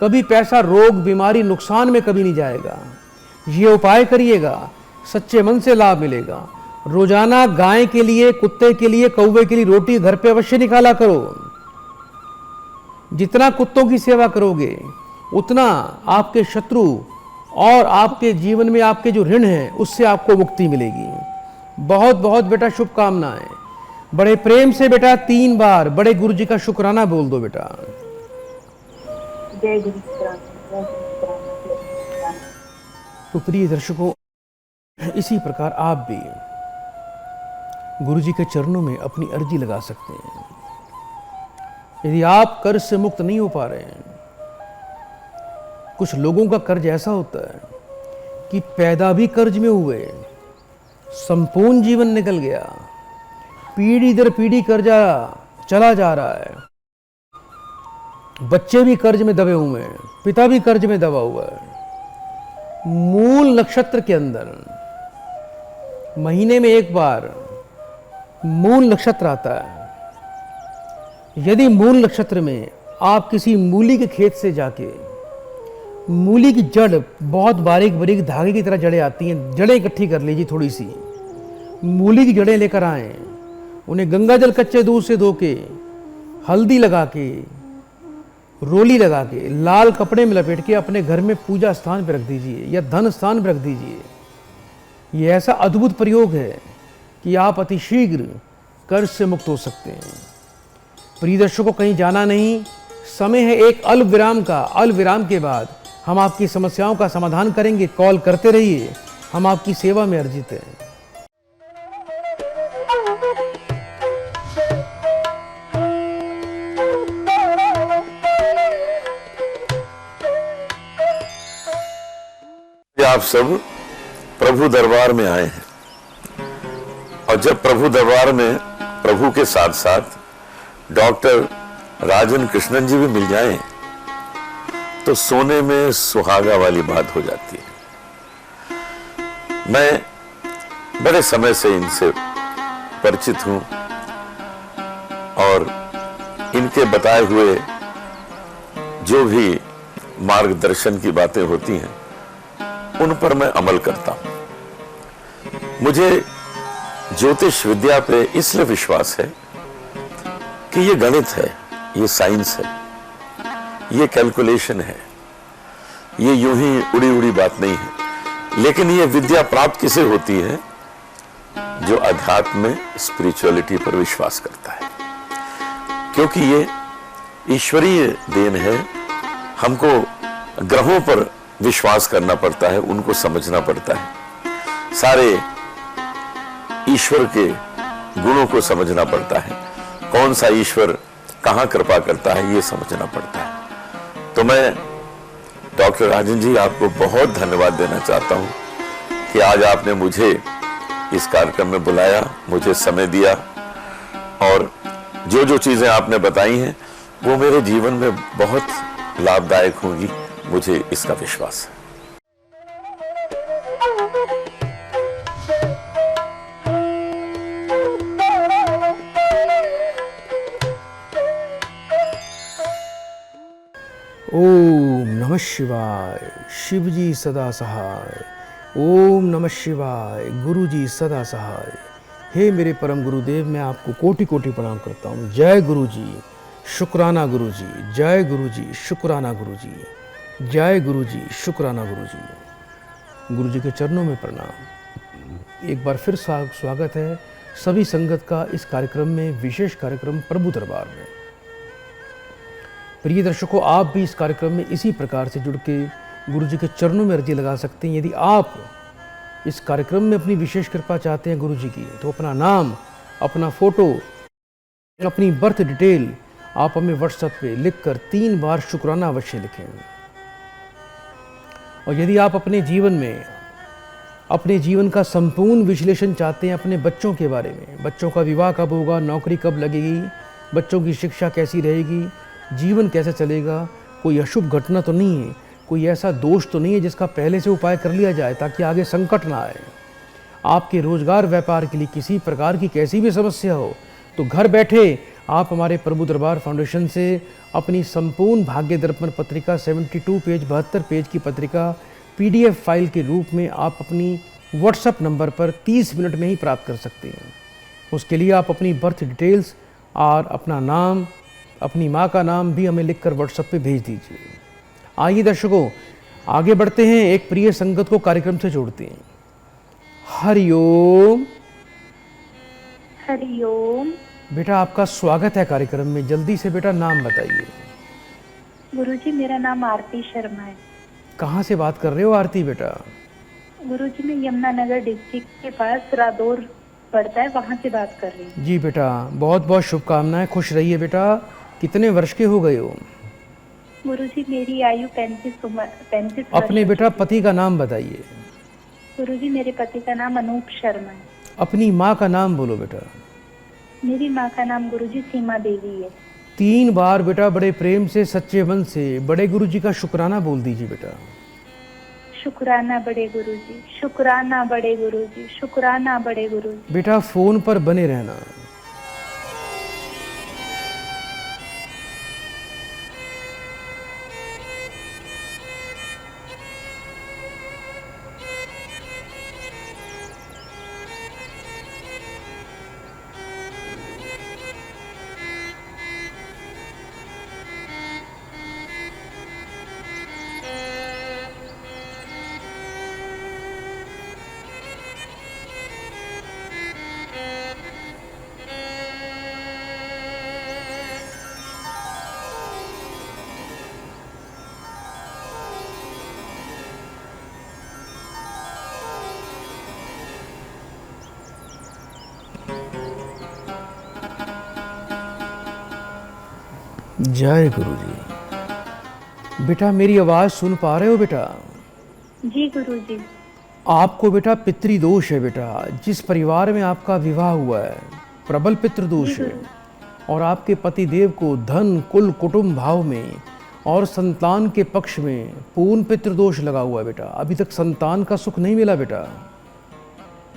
कभी पैसा रोग बीमारी नुकसान में कभी नहीं जाएगा। ये उपाय करिएगा, सच्चे मन से लाभ मिलेगा। रोजाना गाय के लिए, कुत्ते के लिए, कौवे के लिए रोटी घर पे अवश्य निकाला करो। जितना कुत्तों की सेवा करोगे उतना आपके शत्रु और आपके जीवन में आपके जो ऋण हैं उससे आपको मुक्ति मिलेगी। बहुत बहुत बेटा शुभकामनाएं। बड़े प्रेम से बेटा 3 बार बड़े गुरु जी का शुक्राना बोल दो बेटा। जय गुरु शुक्राना, जय गुरु शुक्राना, जय गुरु शुक्राना। तो प्रिय दर्शकों, इसी प्रकार आप भी गुरु जी के चरणों में अपनी अर्जी लगा सकते हैं। यदि आप कर्ज से मुक्त नहीं हो पा रहे हैं, कुछ लोगों का कर्ज ऐसा होता है कि पैदा भी कर्ज में हुए, संपूर्ण जीवन निकल गया, पीढ़ी दर पीढ़ी कर्जा चला जा रहा है, बच्चे भी कर्ज में दबे हुए हैं, पिता भी कर्ज में दबा हुआ है। मूल नक्षत्र के अंदर महीने में एक बार मूल नक्षत्र आता है। यदि मूल नक्षत्र में आप किसी मूली के खेत से जाके, मूली की जड़ बहुत बारीक बारीक धागे की तरह जड़ें आती हैं, जड़ें इकट्ठी कर लीजिए, थोड़ी सी मूली की जड़ें लेकर आएँ, उन्हें गंगा जल कच्चे दूध से धो के, हल्दी लगा के, रोली लगा के, लाल कपड़े में लपेट के अपने घर में पूजा स्थान पर रख दीजिए या धन स्थान पर रख दीजिए। ये ऐसा अद्भुत प्रयोग है कि आप अतिशीघ्र कर्ज से मुक्त हो सकते हैं। प्रिय दर्शकों, कहीं जाना नहीं, समय है एक अल्प विराम का। अल्प विराम के बाद हम आपकी समस्याओं का समाधान करेंगे। कॉल करते रहिए, हम आपकी सेवा में अर्जित हैं। आप सब प्रभु दरबार में आए हैं, और जब प्रभु दरबार में प्रभु के साथ साथ डॉक्टर राजन कृष्णन जी भी मिल जाएं, तो सोने में सुहागा वाली बात हो जाती है। मैं बड़े समय से इनसे परिचित हूं और इनके बताए हुए जो भी मार्गदर्शन की बातें होती हैं उन पर मैं अमल करता हूं। मुझे ज्योतिष विद्या पे इसलिए विश्वास है कि ये गणित है, ये साइंस है, ये कैलकुलेशन है, ये यूं ही उड़ी उड़ी बात नहीं है। लेकिन ये विद्या प्राप्त किसे होती है? जो अध्यात्म में, स्पिरिचुअलिटी पर विश्वास करता है, क्योंकि ये ईश्वरीय देन है। हमको ग्रहों पर विश्वास करना पड़ता है, उनको समझना पड़ता है, सारे ईश्वर के गुणों को समझना पड़ता है, कौन सा ईश्वर कहां कृपा करता है ये समझना पड़ता है। तो मैं डॉक्टर राजन जी आपको बहुत धन्यवाद देना चाहता हूं कि आज आपने मुझे इस कार्यक्रम में बुलाया, मुझे समय दिया, और जो जो चीजें आपने बताई हैं वो मेरे जीवन में बहुत लाभदायक होंगी, मुझे इसका विश्वास है। ओम नमः शिवाय। शिव जी सदा सहाय। ओम नमः शिवाय। गुरु जी सदा सहाय। हे मेरे परम गुरुदेव, मैं आपको कोटि कोटि प्रणाम करता हूँ। जय गुरु जी, शुक्राना गुरु जी। जय गुरु जी, शुक्राना गुरु जी। जय गुरु जी, शुक्राना गुरु जी। गुरु जी के चरणों में प्रणाम। एक बार फिर स्वागत है सभी संगत का इस कार्यक्रम में, विशेष कार्यक्रम प्रभु दरबार में। प्रिय दर्शकों, आप भी इस कार्यक्रम में इसी प्रकार से जुड़ के गुरु जी के चरणों में अर्जी लगा सकते हैं। यदि आप इस कार्यक्रम में अपनी विशेष कृपा चाहते हैं गुरु जी की, तो अपना नाम, अपना फोटो, अपनी बर्थ डिटेल आप हमें व्हाट्सएप पे लिखकर 3 बार शुक्राना अवश्य लिखें। और यदि आप अपने जीवन में, अपने जीवन का संपूर्ण विश्लेषण चाहते हैं, अपने बच्चों के बारे में, बच्चों का विवाह कब होगा, नौकरी कब लगेगी, बच्चों की शिक्षा कैसी रहेगी, जीवन कैसे चलेगा, कोई अशुभ घटना तो नहीं है, कोई ऐसा दोष तो नहीं है जिसका पहले से उपाय कर लिया जाए ताकि आगे संकट ना आए। आपके रोजगार व्यापार के लिए किसी प्रकार की कैसी भी समस्या हो तो घर बैठे आप हमारे प्रभु दरबार फाउंडेशन से अपनी संपूर्ण भाग्य दर्पण पत्रिका 72 पेज 72 पेज की पत्रिका PDF फाइल के रूप में आप अपनी व्हाट्सएप नंबर पर 30 मिनट में ही प्राप्त कर सकते हैं। उसके लिए आप अपनी बर्थ डिटेल्स और अपना नाम, अपनी माँ का नाम भी हमें लिखकर व्हाट्सएप पे भेज दीजिए। आइए दर्शकों, आगे बढ़ते हैं, एक प्रिय संगत को कार्यक्रम से जोड़ते हैं। हरिओम। हरिओम। बेटा आपका स्वागत है कार्यक्रम में। जल्दी से बेटा नाम बताइए। गुरुजी मेरा नाम आरती शर्मा है। कहाँ से बात कर रहे हो आरती बेटा? गुरुजी मैं यमुनानगर डिस्ट्रिक्ट के पास रादौर पड़ता है, वहाँ से बात कर रही हूँ। जी बेटा, बहुत बहुत शुभकामनाएं, खुश रहिए बेटा। कितने वर्ष के हो गए हो? गुरुजी मेरी आयु 35 अपने बेटा पति का नाम बताइए। गुरुजी मेरे पति का नाम अनूप शर्मा है। अपनी माँ का नाम बोलो बेटा। मेरी माँ का नाम गुरुजी सीमा देवी है। 3 बार बेटा बड़े प्रेम से सच्चे मन से बड़े गुरुजी का शुक्राना बोल दीजिए बेटा। शुक्राना बड़े गुरुजी, शुक्राना बड़े गुरुजी, शुक्राना बड़े गुरुजी। बेटा फोन पर बने रहना। जय गुरुजी। बेटा मेरी आवाज सुन पा रहे हो बेटा? जी गुरुजी। आपको बेटा पितृदोष है बेटा। जिस परिवार में आपका विवाह हुआ है प्रबल पितृदोष है और आपके पति देव को धन कुल कुटुंब भाव में और संतान के पक्ष में पूर्ण पितृदोष लगा हुआ है बेटा। अभी तक संतान का सुख नहीं मिला बेटा।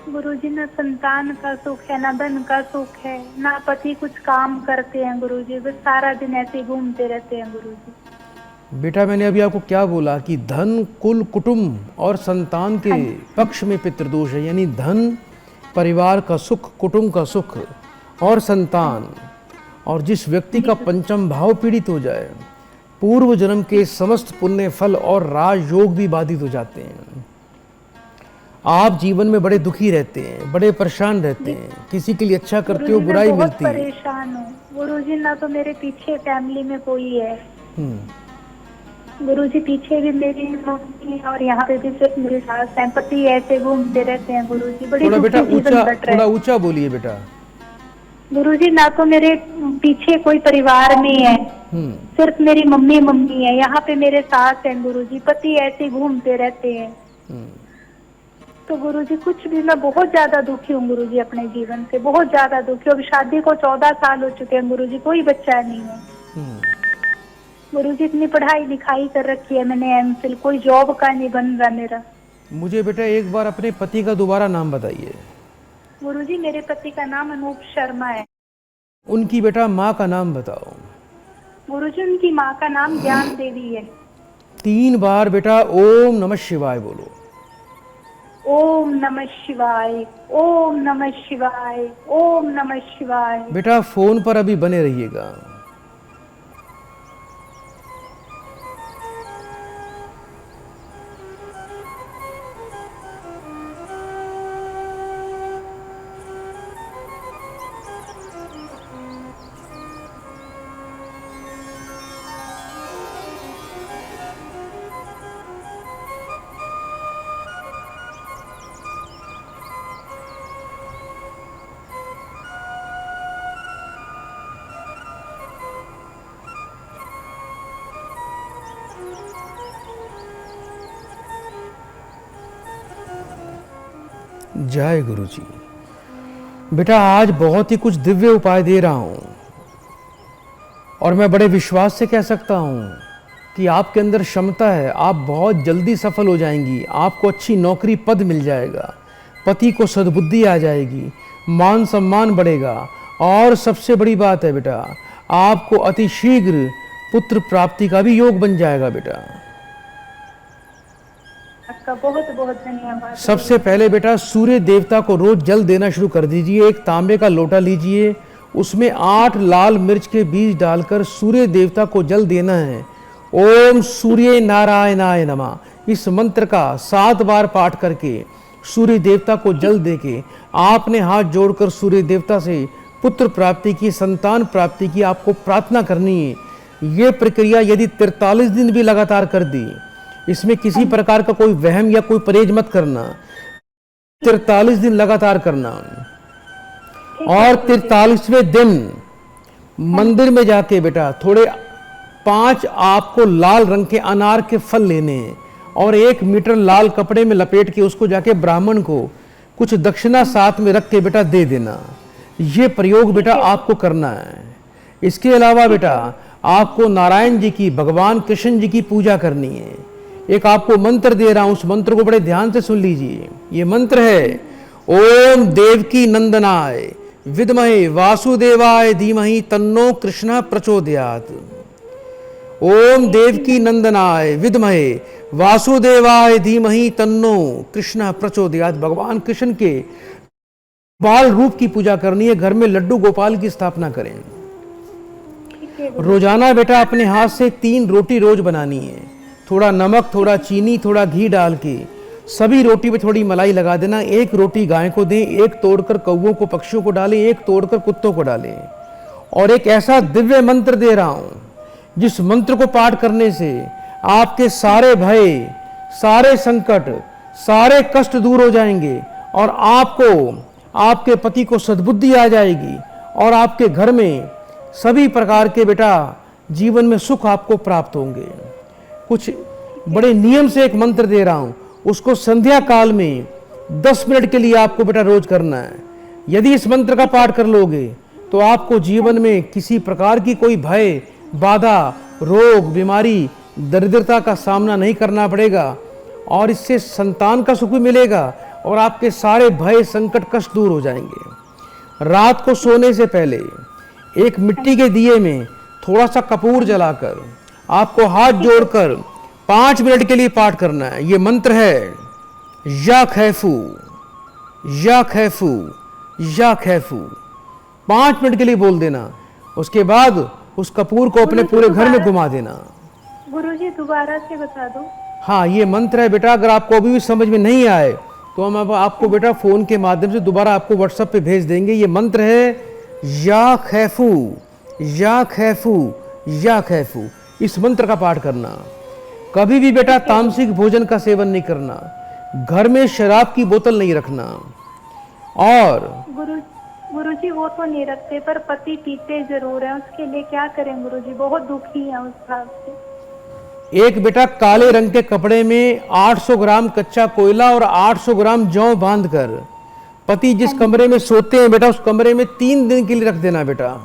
गुरुजी ना संतान का सुख है, ना धन का सुख है, ना पति कुछ काम करते हैं गुरुजी, बस सारा दिन ऐसे घूमते रहते हैं गुरुजी। बेटा मैंने अभी आपको क्या बोला कि धन कुल कुटुंब और संतान के पक्ष में पितृदोष है, यानी धन, परिवार का सुख, कुटुंब का सुख और संतान, और जिस व्यक्ति का पंचम भाव पीड़ित हो जाए पूर्व जन्म के समस्त पुण्य फल और राजयोग भी बाधित हो जाते हैं। आप जीवन में बड़े दुखी रहते हैं, बड़े परेशान रहते हैं, किसी के लिए अच्छा करते हो बुराई मिलती है। परेशान हूँ गुरुजी, ना तो मेरे पीछे फैमिली में कोई है गुरुजी, पीछे भी मेरी मम्मी और यहाँ पे भी सिर्फ मेरी सास है, पति ऐसे घूमते रहते हैं गुरुजी। बड़ी थोड़ा बेटा दुखी जीवन कट रहा है। थोड़ा ऊंचा बोलिए बेटा। गुरुजी ना तो मेरे पीछे कोई परिवार में है, सिर्फ मेरी मम्मी है, यहाँ पे मेरे सास है गुरुजी, पति ऐसे घूमते रहते हैं। तो गुरुजी कुछ भी, मैं बहुत ज्यादा दुखी हूँ गुरुजी, अपने जीवन से बहुत ज्यादा दुखी हूँ। अब शादी को 14 साल हो चुके हैं गुरुजी, कोई बच्चा नहीं है गुरुजी। इतनी पढ़ाई लिखाई कर रखी है मैंने, एमफिल, कोई जॉब का नहीं बन रहा मेरा। मुझे बेटा एक बार अपने पति का दोबारा नाम बताइए। गुरुजी मेरे पति का नाम अनूप शर्मा है। उनकी बेटा माँ का नाम बताओ। गुरुजी उनकी माँ का नाम ज्ञान देवी है। 3 बार बेटा ओम नमः शिवाय बोलो। ओम नमः शिवाय, ओम नमः शिवाय, ओम नमः शिवाय। बेटा फोन पर अभी बने रहिएगा। जय गुरु जी। बेटा आज बहुत ही कुछ दिव्य उपाय दे रहा हूं और मैं बड़े विश्वास से कह सकता हूं कि आपके अंदर क्षमता है, आप बहुत जल्दी सफल हो जाएंगी, आपको अच्छी नौकरी पद मिल जाएगा, पति को सद्बुद्धि आ जाएगी, मान सम्मान बढ़ेगा, और सबसे बड़ी बात है बेटा, आपको अतिशीघ्र पुत्र प्राप्ति का भी योग बन जाएगा बेटा। आपका बहुत बहुत धन्यवाद। सबसे पहले बेटा सूर्य देवता को रोज जल देना शुरू कर दीजिए। एक तांबे का लोटा लीजिए, उसमें 8 लाल मिर्च के बीज डालकर सूर्य देवता को जल देना है। ओम सूर्य नारायणाय नमः इस मंत्र का 7 बार पाठ करके सूर्य देवता को जल देके आपने हाथ जोड़कर सूर्य देवता से पुत्र प्राप्ति की, संतान प्राप्ति की आपको प्रार्थना करनी है। ये प्रक्रिया यदि 43 दिन भी लगातार कर दी, इसमें किसी प्रकार का कोई वहम या कोई परहेज मत करना, 43 दिन लगातार करना। और 43वें दिन मंदिर में जाके बेटा थोड़े 5 आपको लाल रंग के अनार के फल लेने हैं और 1 मीटर लाल कपड़े में लपेट के उसको जाके ब्राह्मण को कुछ दक्षिणा साथ में रख के बेटा दे देना। ये प्रयोग बेटा आपको करना है। इसके अलावा बेटा आपको नारायण जी की, भगवान कृष्ण जी की पूजा करनी है। एक आपको मंत्र दे रहा हूं, उस मंत्र को बड़े ध्यान से सुन लीजिए। ये मंत्र है ओम देवकी नंदनाय विद्महे वासुदेवाय धीमहि तन्नो कृष्ण प्रचोदयात्। ओम देवकी नंदनाय विद्महे वासुदेवाय धीमहि तन्नो कृष्ण प्रचोदयात्। भगवान कृष्ण के बाल रूप की पूजा करनी है। घर में लड्डू गोपाल की स्थापना करें। रोजाना बेटा अपने हाथ से 3 रोटी रोज बनानी है। थोड़ा नमक, थोड़ा चीनी, थोड़ा घी डाल के सभी रोटी पे थोड़ी मलाई लगा देना। 1 रोटी गाय को दें, 1 तोड़कर कौवों को, पक्षियों को डालें, 1 तोड़कर कुत्तों को डालें। और एक ऐसा दिव्य मंत्र दे रहा हूं जिस मंत्र को पाठ करने से आपके सारे भय, सारे संकट, सारे कष्ट दूर हो जाएंगे और आपको, आपके पति को सद्बुद्धि आ जाएगी और आपके घर में सभी प्रकार के बेटा जीवन में सुख आपको प्राप्त होंगे। कुछ बड़े नियम से एक मंत्र दे रहा हूं, उसको संध्या काल में 10 मिनट के लिए आपको बेटा रोज करना है। यदि इस मंत्र का पाठ कर लोगे तो आपको जीवन में किसी प्रकार की कोई भय, बाधा, रोग, बीमारी, दरिद्रता का सामना नहीं करना पड़ेगा और इससे संतान का सुख भी मिलेगा और आपके सारे भय, संकट, कष्ट दूर हो जाएंगे। रात को सोने से पहले एक मिट्टी के दिए में थोड़ा सा कपूर जलाकर आपको हाथ जोड़कर 5 मिनट के लिए पाठ करना है। ये मंत्र है या खैफू, या खैफू, या खैफू। 5 मिनट के लिए बोल देना। उसके बाद उस कपूर को अपने पूरे घर में घुमा देना। गुरुजी दोबारा से बता दो। हाँ, ये मंत्र है बेटा। अगर आपको अभी भी समझ में नहीं आए तो हम अब आपको बेटा फोन के माध्यम से दोबारा आपको व्हाट्सएप पे भेज देंगे। ये मंत्र है या खैफू, या खैफू, या खैफू। इस मंत्र का पाठ करना। कभी भी बेटा तामसिक भोजन का सेवन नहीं करना, घर में शराब की बोतल नहीं रखना। और गुरुजी वो तो नहीं रखते पर पति पीते जरूर है, उसके लिए क्या करें गुरुजी? बहुत दुखी है उस बात से। एक बेटा काले रंग के कपड़े में 800 ग्राम कच्चा कोयला और 800 ग्राम जौ बांधकर पति जिस कमरे में सोते हैं बेटा, उस कमरे में 3 दिन के लिए रख देना बेटा।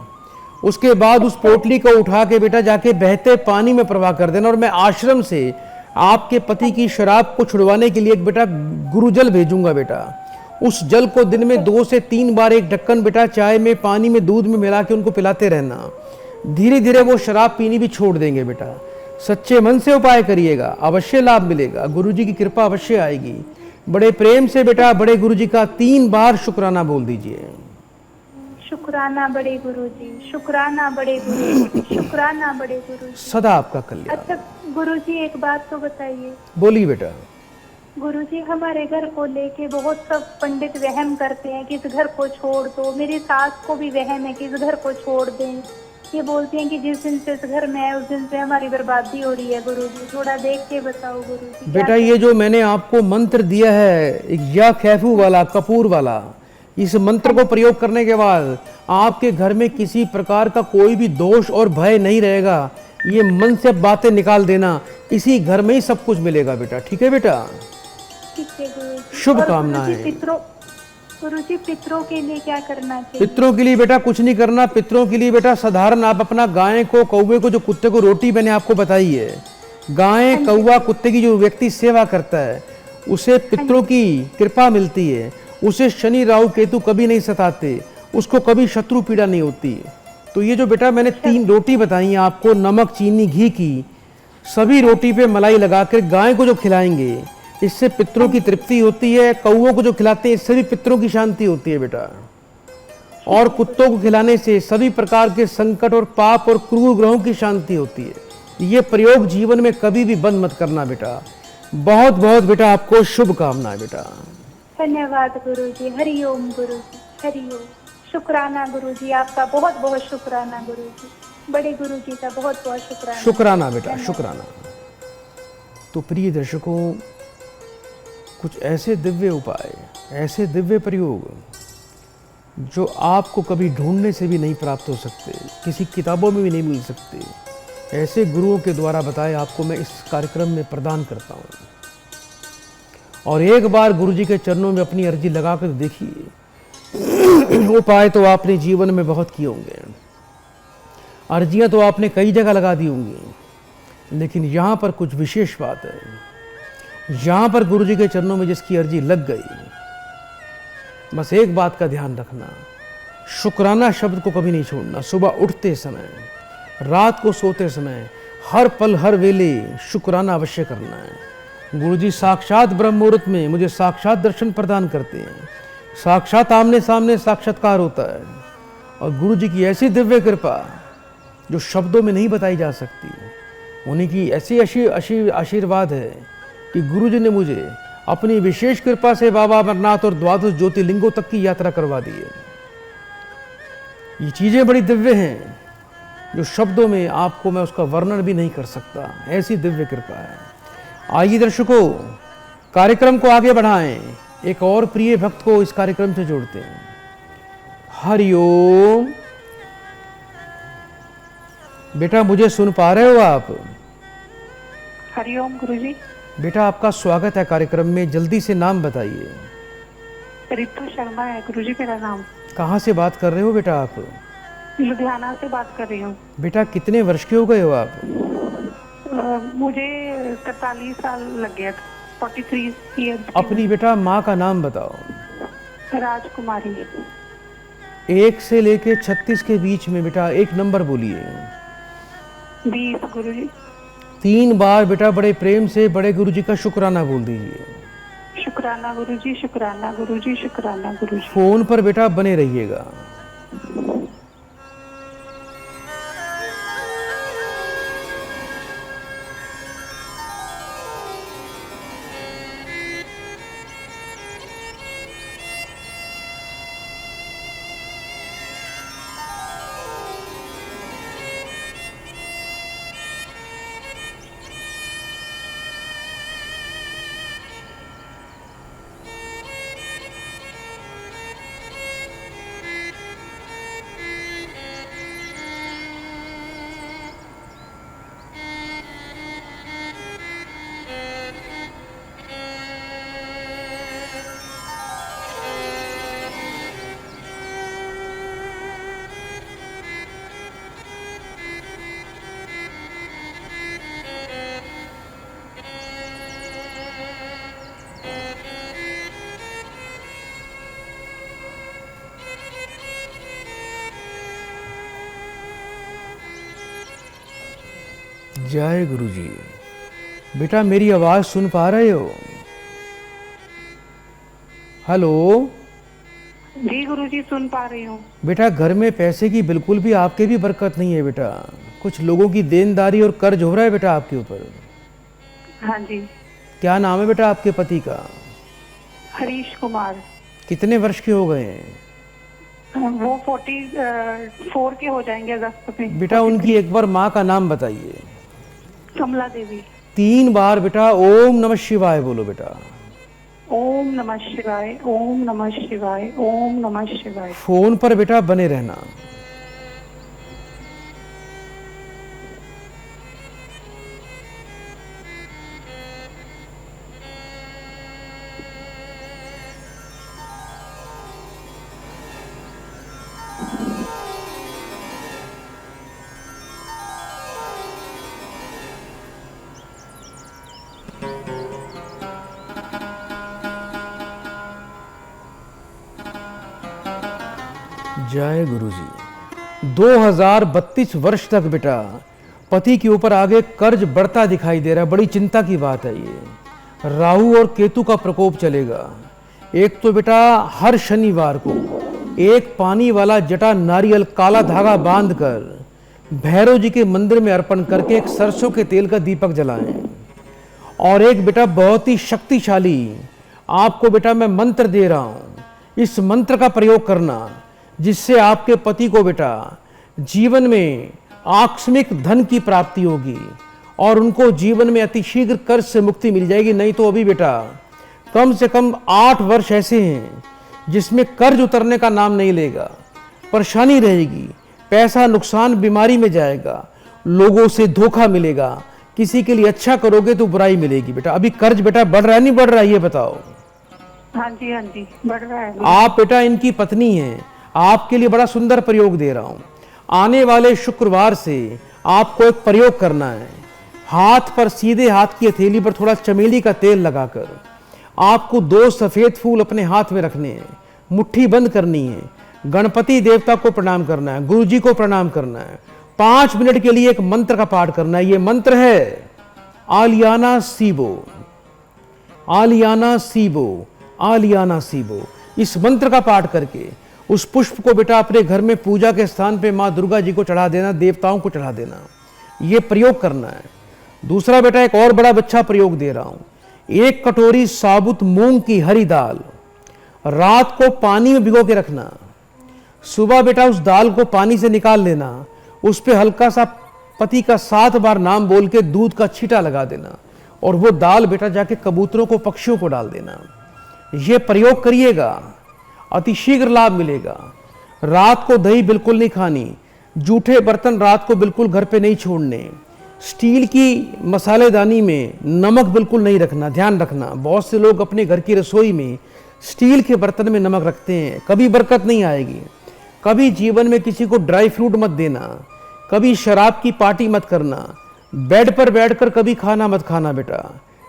उसके बाद उस पोटली को उठा के बेटा जाके बहते पानी में प्रवाह कर देना। और मैं आश्रम से आपके पति की शराब को छुड़वाने के लिए एक बेटा गुरुजल भेजूंगा बेटा। उस जल को दिन में 2 से 3 बार एक ढक्कन बेटा चाय में, पानी में, दूध में मिला के उनको पिलाते रहना। धीरे धीरे वो शराब पीनी भी छोड़ देंगे बेटा। सच्चे मन से उपाय करिएगा, अवश्य लाभ मिलेगा। गुरुजी की कृपा अवश्य आएगी। बड़े प्रेम से बेटा बड़े गुरुजी का 3 बार शुक्राना बोल दीजिए। शुक्राना बड़े गुरुजी, शुक्राना बड़े गुरुजी, शुक्राना बड़े गुरुजी। सदा आपका कल्याण। अच्छा गुरुजी एक बात तो बताइए। बोलिए बेटा। गुरुजी हमारे घर को लेके बहुत सब पंडित वहम करते हैं कि इस घर को छोड़ दो। मेरी सास को भी वहम है कि इस घर को छोड़ दें। ये बोलती हैं कि जिस दिन से इस घर में है उस दिन से हमारी बर्बादी हो रही है। गुरुजी थोड़ा देख के बताओ गुरुजी। बेटा ये जो मैंने आपको मंत्र दिया है या खैफू वाला, कपूर वाला, इस मंत्र को प्रयोग करने के बाद आपके घर में किसी प्रकार का कोई भी दोष और भय नहीं रहेगा। ये मन से बातें निकाल देना, इसी घर में ही सब कुछ मिलेगा बेटा। ठीक है बेटा, ठीक है गुरुजी। शुभकामनाएं। गुरुजी पितरों के लिए क्या करना चाहिए? पितरों के लिए बेटा कुछ नहीं करना। पितरों के लिए बेटा साधारण आप अपना गाय को, कौवे को, जो कुत्ते को रोटी मैंने आपको बताई है, गाय, कौवा, कुत्ते की जो व्यक्ति सेवा करता है उसे पितरों की कृपा मिलती है, उसे शनि राहु केतु कभी नहीं सताते, उसको कभी शत्रु पीड़ा नहीं होती। तो ये जो बेटा मैंने 3 रोटी बताई आपको, नमक, चीनी, घी की, सभी रोटी पे मलाई लगाकर गाय को जो खिलाएंगे इससे पितरों की तृप्ति होती है। कौवों को जो खिलाते हैं इससे भी पितरों की शांति होती है बेटा। और कुत्तों को खिलाने से सभी प्रकार के संकट और पाप और क्रूर ग्रहों की शांति होती है। ये प्रयोग जीवन में कभी भी बंद मत करना बेटा। बहुत बहुत बेटा आपको शुभकामनाएं बेटा। धन्यवाद गुरुजी। हरि ओम गुरुजी, हरि ओम। शुक्राना गुरुजी, आपका बहुत बहुत शुक्राना गुरुजी। बड़े गुरुजी का बहुत बहुत शुक्राना। शुक्राना बेटा, शुक्राना। तो प्रिय दर्शकों, कुछ ऐसे दिव्य उपाय, ऐसे दिव्य प्रयोग जो आपको कभी ढूंढने से भी नहीं प्राप्त हो सकते, किसी किताबों में भी नहीं मिल सकते, ऐसे गुरुओं के द्वारा बताए आपको मैं इस कार्यक्रम में प्रदान करता हूँ। और एक बार गुरुजी के चरणों में अपनी अर्जी लगाकर देखिए। उपाय तो आपने जीवन में बहुत किए होंगे, अर्जियां तो आपने कई जगह लगा दी होंगी, लेकिन यहाँ पर कुछ विशेष बात है। यहाँ पर गुरुजी के चरणों में जिसकी अर्जी लग गई, बस एक बात का ध्यान रखना, शुक्राना शब्द को कभी नहीं छोड़ना। सुबह उठते समय, रात को सोते समय, हर पल हर वेले शुक्राना अवश्य करना है। गुरुजी साक्षात ब्रह्म मुहूर्त में मुझे साक्षात दर्शन प्रदान करते हैं, साक्षात आमने सामने साक्षात्कार होता है। और गुरुजी की ऐसी दिव्य कृपा जो शब्दों में नहीं बताई जा सकती, उन्हीं की ऐसी आशीर्वाद है कि गुरुजी ने मुझे अपनी विशेष कृपा से बाबा अमरनाथ और द्वादश ज्योतिर्लिंगों तक की यात्रा करवा दी है। ये चीजें बड़ी दिव्य हैं जो शब्दों में आपको मैं उसका वर्णन भी नहीं कर सकता, ऐसी दिव्य कृपा है। आइए दर्शकों, कार्यक्रम को आगे बढ़ाएं, एक और प्रिय भक्त को इस कार्यक्रम से जोड़ते हैं। हरिओम। बेटा मुझे सुन पा रहे हो आप? हरिओम गुरुजी। बेटा आपका स्वागत है कार्यक्रम में, जल्दी से नाम बताइए। रितु शर्मा है गुरुजी मेरा नाम। कहाँ से बात कर रहे हो बेटा आप? लुधियाना से बात कर रही हूँ। बेटा कितने वर्ष के हो गए हो आप? मुझे 43 साल लग गया, 43 ईयर। अपनी बेटा माँ का नाम बताओ। राजकुमारी। 1 से लेके 36 के बीच में बेटा एक नंबर बोलिए। 20 गुरुजी। 3 बार बेटा बड़े प्रेम से बड़े गुरुजी का शुक्राना बोल दीजिए। शुक्राना गुरुजी, शुक्राना गुरुजी, शुक्राना गुरुजी। फोन पर बेटा बने रहिएगा। जय गुरुजी। बेटा मेरी आवाज सुन पा रहे हो? हेलो जी गुरुजी, सुन पा रही हूँ। बेटा घर में पैसे की बिल्कुल भी आपके भी बरकत नहीं है बेटा, कुछ लोगों की देनदारी और कर्ज हो रहा है बेटा आपके ऊपर। हाँ जी। क्या नाम है बेटा आपके पति का? हरीश कुमार। कितने वर्ष के हो गए हैं? वो 44 के हो जाएंगे अगस्त में। बेटा उनकी एक बार माँ का नाम बताइए। कमला देवी। 3 बार बेटा ओम नमः शिवाय बोलो बेटा। ओम नमः शिवाय, ओम नमः शिवाय, ओम नमः शिवाय। फोन पर बेटा बने रहना। जय गुरुजी। 2032 वर्ष तक बेटा पति के ऊपर आगे कर्ज बढ़ता दिखाई दे रहा है। बड़ी चिंता की बात है ये। राहु और केतु का प्रकोप चलेगा। एक तो बेटा हर शनिवार को एक पानी वाला जटा नारियल काला धागा बांधकर भैरव जी के मंदिर में अर्पण करके एक सरसों के तेल का दीपक जलाएं। और एक बेटा बहुत ही शक्तिशाली आपको बेटा मैं मंत्र दे रहा हूं, इस मंत्र का प्रयोग करना जिससे आपके पति को बेटा जीवन में आकस्मिक धन की प्राप्ति होगी और उनको जीवन में अतिशीघ्र कर्ज से मुक्ति मिल जाएगी। नहीं तो अभी बेटा कम से कम 8 वर्ष ऐसे हैं जिसमें कर्ज उतरने का नाम नहीं लेगा, परेशानी रहेगी, पैसा नुकसान बीमारी में जाएगा, लोगों से धोखा मिलेगा, किसी के लिए अच्छा करोगे तो बुराई मिलेगी। बेटा अभी कर्ज बेटा बढ़ रहा है नहीं बढ़ रहा है ये बताओ। हाँ जी बढ़ रहा है। आप बेटा इनकी पत्नी हैं, आपके लिए बड़ा सुंदर प्रयोग दे रहा हूं। आने वाले शुक्रवार से आपको एक प्रयोग करना है। हाथ पर सीधे हाथ की हथेली पर थोड़ा चमेली का तेल लगाकर आपको 2 सफेद फूल अपने हाथ में रखने हैं, मुट्ठी बंद करनी है, गणपति देवता को प्रणाम करना है, गुरु जी को प्रणाम करना है, 5 मिनट के लिए एक मंत्र का पाठ करना है। ये मंत्र है आलियाना सीबो, आलियाना सीबो, आलियाना सीबो। इस मंत्र का पाठ करके उस पुष्प को बेटा अपने घर में पूजा के स्थान पे माँ दुर्गा जी को चढ़ा देना, देवताओं को चढ़ा देना। ये प्रयोग करना है। दूसरा बेटा एक और बड़ा अच्छा प्रयोग दे रहा हूं। 1 कटोरी साबुत मूंग की हरी दाल रात को पानी में भिगो के रखना। सुबह बेटा उस दाल को पानी से निकाल लेना, उस पे हल्का सा पति का 7 बार नाम बोल के दूध का छींटा लगा देना और वो दाल बेटा जाके कबूतरों को पक्षियों को डाल देना। ये प्रयोग करिएगा, अतिशीघ्र लाभ मिलेगा। रात को दही बिल्कुल नहीं खानी, जूठे बर्तन रात को बिल्कुल घर पे नहीं छोड़ने, स्टील की मसालेदानी में नमक बिल्कुल नहीं रखना, ध्यान रखना। बहुत से लोग अपने घर की रसोई में स्टील के बर्तन में नमक रखते हैं, कभी बरकत नहीं आएगी। कभी जीवन में किसी को ड्राई फ्रूट मत देना, कभी शराब की पार्टी मत करना, बेड पर बैठकर कभी खाना मत खाना बेटा।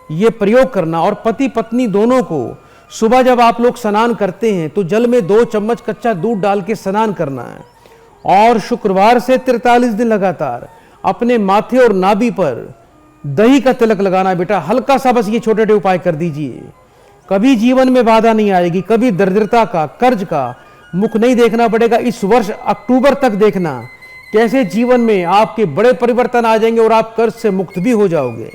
ये प्रयोग करना। और पति पत्नी दोनों को सुबह जब आप लोग स्नान करते हैं तो जल में 2 चम्मच कच्चा दूध डाल के स्नान करना है। और शुक्रवार से 43 दिन लगातार अपने माथे और नाभि पर दही का तिलक लगाना बेटा। हल्का सा बस ये छोटे छोटे उपाय कर दीजिए, कभी जीवन में बाधा नहीं आएगी, कभी दरिद्रता का कर्ज का मुख नहीं देखना पड़ेगा। इस वर्ष अक्टूबर तक देखना कैसे जीवन में आपके बड़े परिवर्तन आ जाएंगे और आप कर्ज से मुक्त भी हो जाओगे।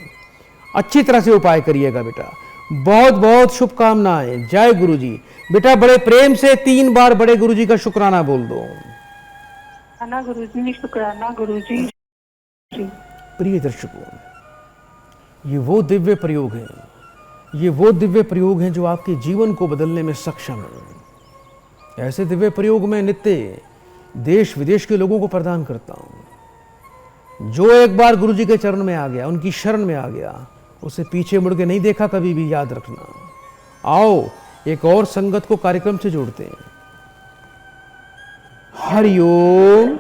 अच्छी तरह से उपाय करिएगा बेटा। बहुत बहुत शुभकामनाएं। जय गुरु जी। बेटा बड़े प्रेम से 3 बार बड़े गुरु जी का शुक्राना बोल दो। गुरुजी शुक्राना गुरुजी। प्रिय दर्शकों, ये वो दिव्य प्रयोग हैं, ये वो दिव्य प्रयोग हैं जो आपके जीवन को बदलने में सक्षम है। ऐसे दिव्य प्रयोग मैं नित्य देश विदेश के लोगों को प्रदान करता हूं। जो एक बार गुरु जी के चरण में आ गया, उनकी शरण में आ गया, उसे पीछे मुड़ के नहीं देखा कभी भी, याद रखना। आओ एक और संगत को कार्यक्रम से जोड़ते हैं। हरिओम।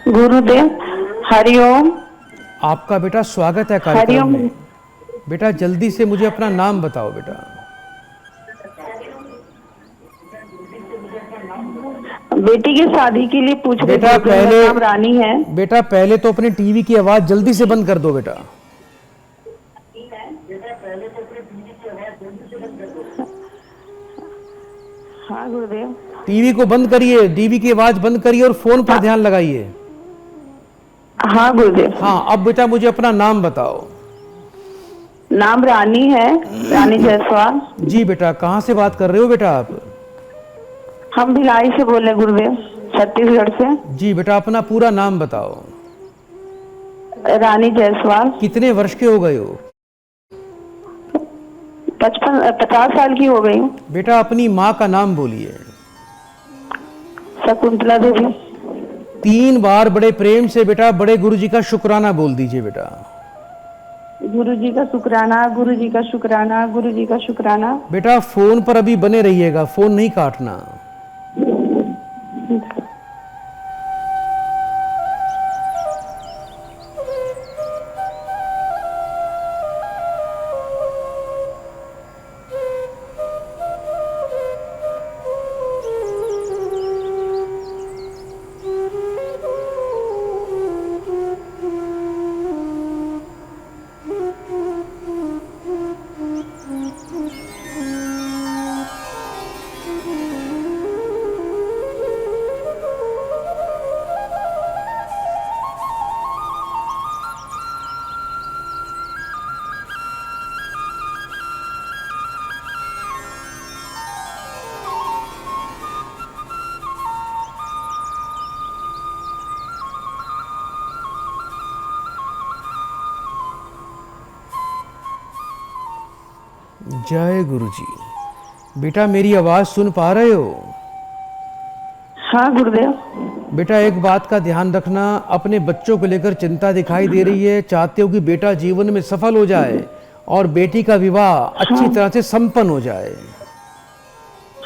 गुरुदेव हरिओम। आपका बेटा स्वागत है कार्यक्रम में। बेटा जल्दी से मुझे अपना नाम बताओ बेटा। बेटी की शादी के लिए पूछ रही बेटा थी। पहले मेरा नाम रानी है। बेटा पहले तो अपने टीवी की आवाज जल्दी से बंद कर दो बेटा। हाँ गुरुदेव। टीवी को बंद करिए, टीवी की आवाज बंद करिए और फोन पर ध्यान लगाइए। हाँ गुरुदेव। हाँ अब बेटा मुझे अपना नाम बताओ। नाम रानी है, रानी जायसवाल। जी बेटा, कहाँ से बात कर रहे हो बेटा आप? हम भिलाई से बोल रहे गुरुदेव, छत्तीसगढ़ से। जी बेटा, अपना पूरा नाम बताओ। रानी जायसवाल। कितने वर्ष के हो गए हो? 50 साल की हो गई हूँ। बेटा अपनी माँ का नाम बोलिए। शकुंतला देवी। 3 बार बड़े प्रेम से बेटा बड़े गुरु जी का शुक्राना बोल दीजिए बेटा। गुरु जी का शुक्राना, गुरु जी का शुक्राना, गुरु जी का शुक्राना। बेटा फोन पर अभी बने रहिएगा, फोन नहीं काटना। जय गुरु जी। बेटा मेरी आवाज सुन पा रहे हो? हाँ गुरुदेव। बेटा एक बात का ध्यान रखना, अपने बच्चों को लेकर चिंता दिखाई दे रही है, चाहते हो कि बेटा जीवन में सफल हो जाए और बेटी का विवाह अच्छी तरह से संपन्न हो जाए।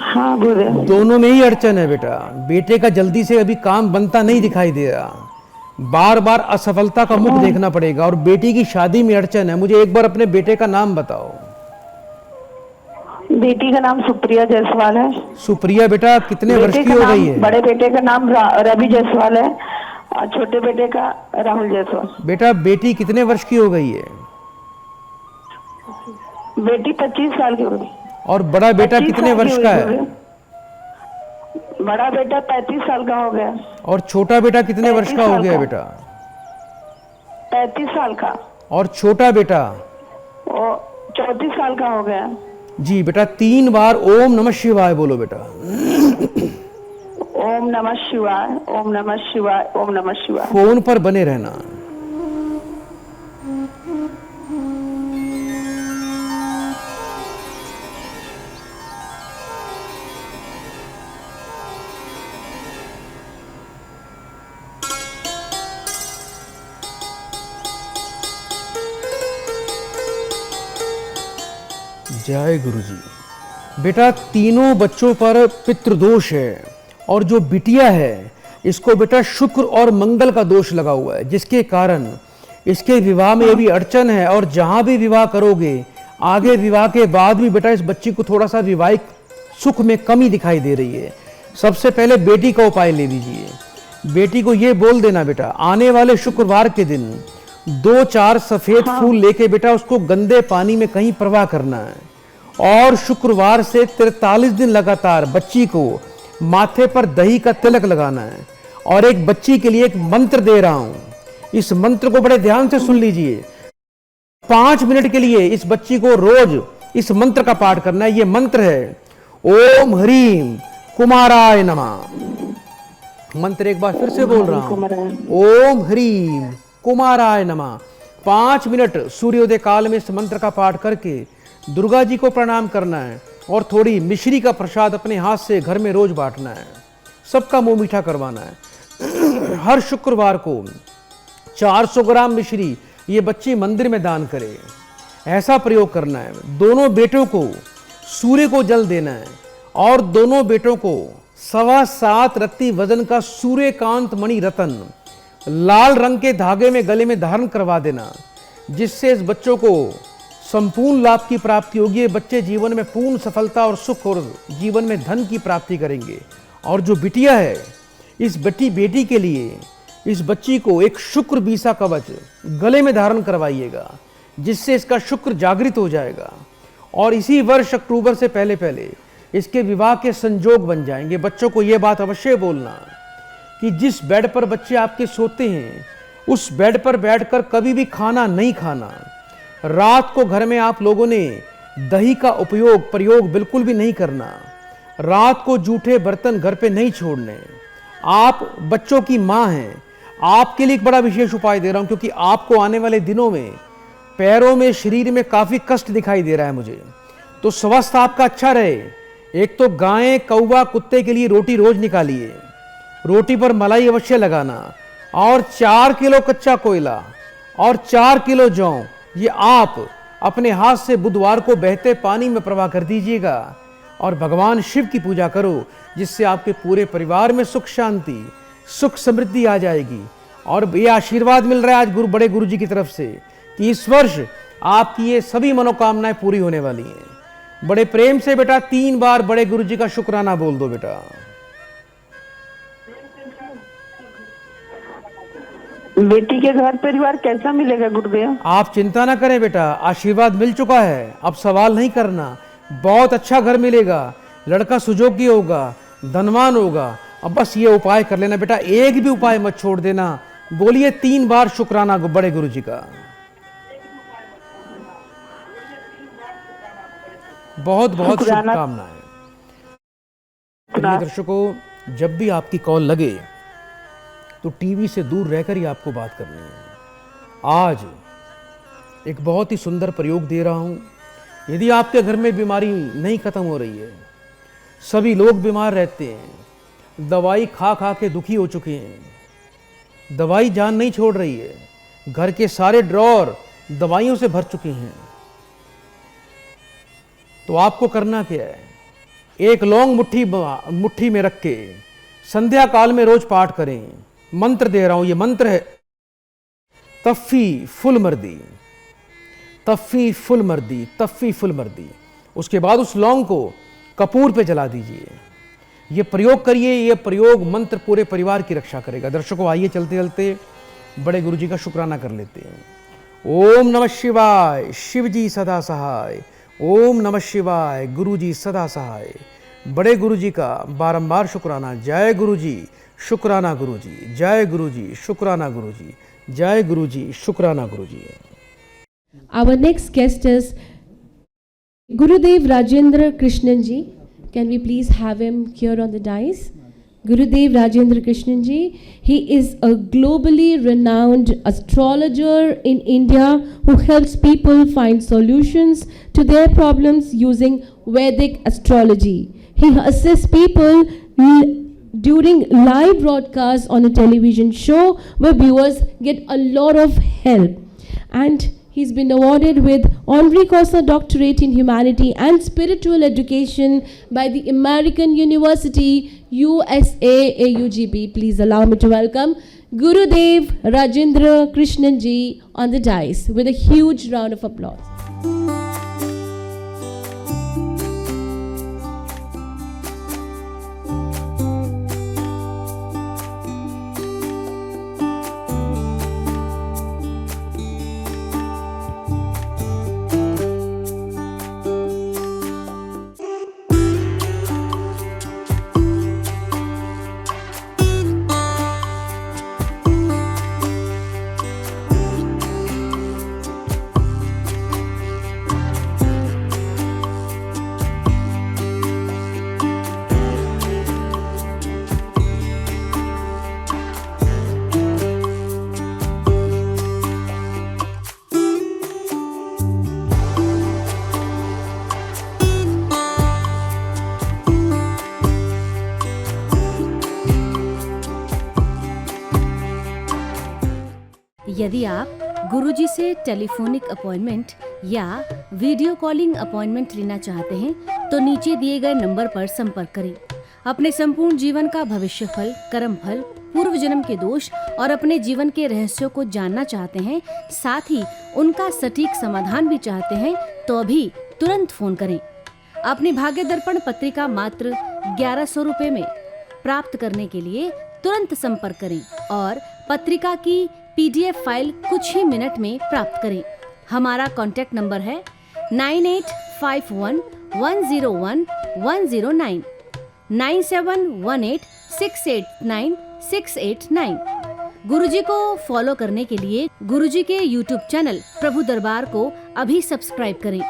हाँ गुरुदेव। दोनों में ही अड़चन है बेटा। बेटे का जल्दी से अभी काम बनता नहीं दिखाई दे रहा, बार बार असफलता का मुख देखना पड़ेगा, और बेटी की शादी में अड़चन है। मुझे एक बार अपने बेटे का नाम बताओ। बेटी का नाम सुप्रिया जायसवाल है। सुप्रिया बेटा कितने वर्ष की हो गई है? बड़े बेटे का नाम रवि जायसवाल है और छोटे बेटे का राहुल जायसवाल। बेटा बेटी कितने वर्ष की हो गई है? बेटी 25 साल की हो गई। और बड़ा बेटा कितने वर्ष का है? बड़ा बेटा 35 साल का हो गया। और छोटा बेटा कितने वर्ष का हो गया बेटा? 35 साल का। और छोटा बेटा? वो 34 साल का हो गया। जी बेटा 3 बार ओम नमः शिवाय बोलो बेटा। ओम नमः शिवाय, ओम नमः शिवाय, ओम नमः शिवाय। फोन पर बने रहना। जय गुरु जी। बेटा तीनों बच्चों पर पितृदोष है, और जो बिटिया है इसको बेटा शुक्र और मंगल का दोष लगा हुआ है, जिसके कारण इसके विवाह में भी अड़चन है। और जहां भी विवाह करोगे, आगे विवाह के बाद भी बेटा इस बच्ची को थोड़ा सा विवाहिक सुख में कमी दिखाई दे रही है। सबसे पहले बेटी का उपाय ले लीजिए। बेटी को ये बोल देना बेटा, आने वाले शुक्रवार के दिन 2-4 सफेद फूल लेके बेटा उसको गंदे पानी में कहीं प्रवाह करना है, और शुक्रवार से 43 दिन लगातार बच्ची को माथे पर दही का तिलक लगाना है। और एक बच्ची के लिए एक मंत्र दे रहा हूं, इस मंत्र को बड़े ध्यान से सुन लीजिए। 5 मिनट के लिए इस बच्ची को रोज इस मंत्र का पाठ करना है। यह मंत्र है ओम ह्रीम कुमाराय नमः। मंत्र एक बार फिर से बोल रहा हूं, ओम ह्रीम कुमाराय नमः। 5 मिनट सूर्योदय काल में इस मंत्र का पाठ करके दुर्गा जी को प्रणाम करना है, और थोड़ी मिश्री का प्रसाद अपने हाथ से घर में रोज बांटना है। सबका मुंह मीठा करवाना है। हर शुक्रवार को 400 ग्राम मिश्री ये बच्ची मंदिर में दान करे, ऐसा प्रयोग करना है। दोनों बेटों को सूर्य को जल देना है, और दोनों बेटों को 7.25 रत्ती वजन का सूर्यकांत मणि रतन लाल रंग के धागे में गले में धारण करवा देना, जिससे इस बच्चों को संपूर्ण लाभ की प्राप्ति होगी। ये बच्चे जीवन में पूर्ण सफलता और सुख और जीवन में धन की प्राप्ति करेंगे। और जो बिटिया है, इस बेटी के लिए इस बच्ची को एक शुक्र बीसा कवच गले में धारण करवाइएगा, जिससे इसका शुक्र जागृत हो जाएगा, और इसी वर्ष अक्टूबर से पहले इसके विवाह के संजोग बन जाएंगे। बच्चों को यह बात अवश्य बोलना कि जिस बेड पर बच्चे आपके सोते हैं, उस बेड पर बैठकर कभी भी खाना नहीं खाना। रात को घर में आप लोगों ने दही का प्रयोग बिल्कुल भी नहीं करना। रात को जूठे बर्तन घर पे नहीं छोड़ने। आप बच्चों की मां हैं, आपके लिए एक बड़ा विशेष उपाय दे रहा हूं, क्योंकि आपको आने वाले दिनों में पैरों में, शरीर में काफी कष्ट दिखाई दे रहा है मुझे। तो स्वास्थ्य आपका अच्छा रहे, एक तो गाय, कौवा, कुत्ते के लिए रोटी रोज निकालिए। रोटी पर मलाई अवश्य लगाना, और 4 किलो कच्चा कोयला और 4 किलो जौ, ये आप अपने हाथ से बुधवार को बहते पानी में प्रवाह कर दीजिएगा, और भगवान शिव की पूजा करो, जिससे आपके पूरे परिवार में सुख शांति, सुख समृद्धि आ जाएगी। और ये आशीर्वाद मिल रहा है आज बड़े गुरु जी की तरफ से कि इस वर्ष आपकी ये सभी मनोकामनाएं पूरी होने वाली हैं। बड़े प्रेम से बेटा 3 बार बड़े गुरु जी का शुक्राना बोल दो बेटा। बेटी के घर परिवार कैसा मिलेगा गुरुदेव? आप चिंता ना करें बेटा, आशीर्वाद मिल चुका है, अब सवाल नहीं करना। बहुत अच्छा घर मिलेगा, लड़का सुजोगी होगा, धनवान होगा। अब बस ये उपाय कर लेना बेटा, एक भी उपाय मत छोड़ देना। बोलिए 3 बार शुक्राना बड़े गुरु जी का। बहुत बहुत शुभकामनाएं। दर्शकों, जब भी आपकी कॉल लगे तो टीवी से दूर रहकर ही आपको बात करनी है। आज एक बहुत ही सुंदर प्रयोग दे रहा हूं। यदि आपके घर में बीमारी नहीं खत्म हो रही है, सभी लोग बीमार रहते हैं, दवाई खा खा के दुखी हो चुके हैं, दवाई जान नहीं छोड़ रही है, घर के सारे ड्रॉर दवाइयों से भर चुके हैं, तो आपको करना क्या है? एक लौंग मुट्ठी में रख के संध्या काल में रोज पाठ करें। मंत्र दे रहा हूं, ये मंत्र है तफ़्फ़ी फुल मर्दी, तफ़्फ़ी फुल मर्दी, तफ़्फ़ी फुल मर्दी। उसके बाद उस लौंग को कपूर पे जला दीजिए। ये प्रयोग करिए, ये प्रयोग मंत्र पूरे परिवार की रक्षा करेगा। दर्शकों, आइए चलते चलते बड़े गुरु जी का शुक्राना कर लेते हैं। ओम नमः शिवाय, शिव जी सदा सहाय। ओम नमः शिवाय, गुरु जी सदा सहाय। बड़े गुरु जी का बारंबार शुक्राना। जय गुरु जी, शुक्राना गुरु जी, जय गुरु जी, शुक्राना गुरु जी, जय गुरु जी, शुक्राना गुरु जी। Our next guest is Gurudev Rajendra Krishnan ji. Can we please have him here on the dais? Gurudev Rajendra Krishnan ji, he is a globally renowned astrologer in India who helps people find solutions to their problems using Vedic astrology. He assists people during live broadcasts on a television show where viewers get a lot of help. And he's been awarded with Honorary Causa Doctorate in Humanity and Spiritual Education by the American University, USA, AUGB. Please allow me to welcome Gurudev Rajendra Krishnan ji on the dais with a huge round of applause. यदि आप गुरुजी से telephonic appointment या video calling appointment लेना चाहते हैं तो नीचे दिए गए नंबर पर संपर्क करें। अपने संपूर्ण जीवन का भविष्य फल, कर्म फल, पूर्व जन्म के दोष और अपने जीवन के रहस्यों को जानना चाहते हैं, साथ ही उनका सटीक समाधान भी चाहते हैं, तो अभी तुरंत फोन करें। अपनी भाग्य दर्पण पत्रिका मात्र 1100 रुपए में प्राप्त करने के लिए तुरंत संपर्क करें और पत्रिका की PDF फाइल कुछ ही मिनट में प्राप्त करें। हमारा कॉन्टैक्ट नंबर है 9851101109, 9718689689। गुरुजी को फॉलो करने के लिए गुरुजी के YouTube चैनल प्रभु दरबार को अभी सब्सक्राइब करें।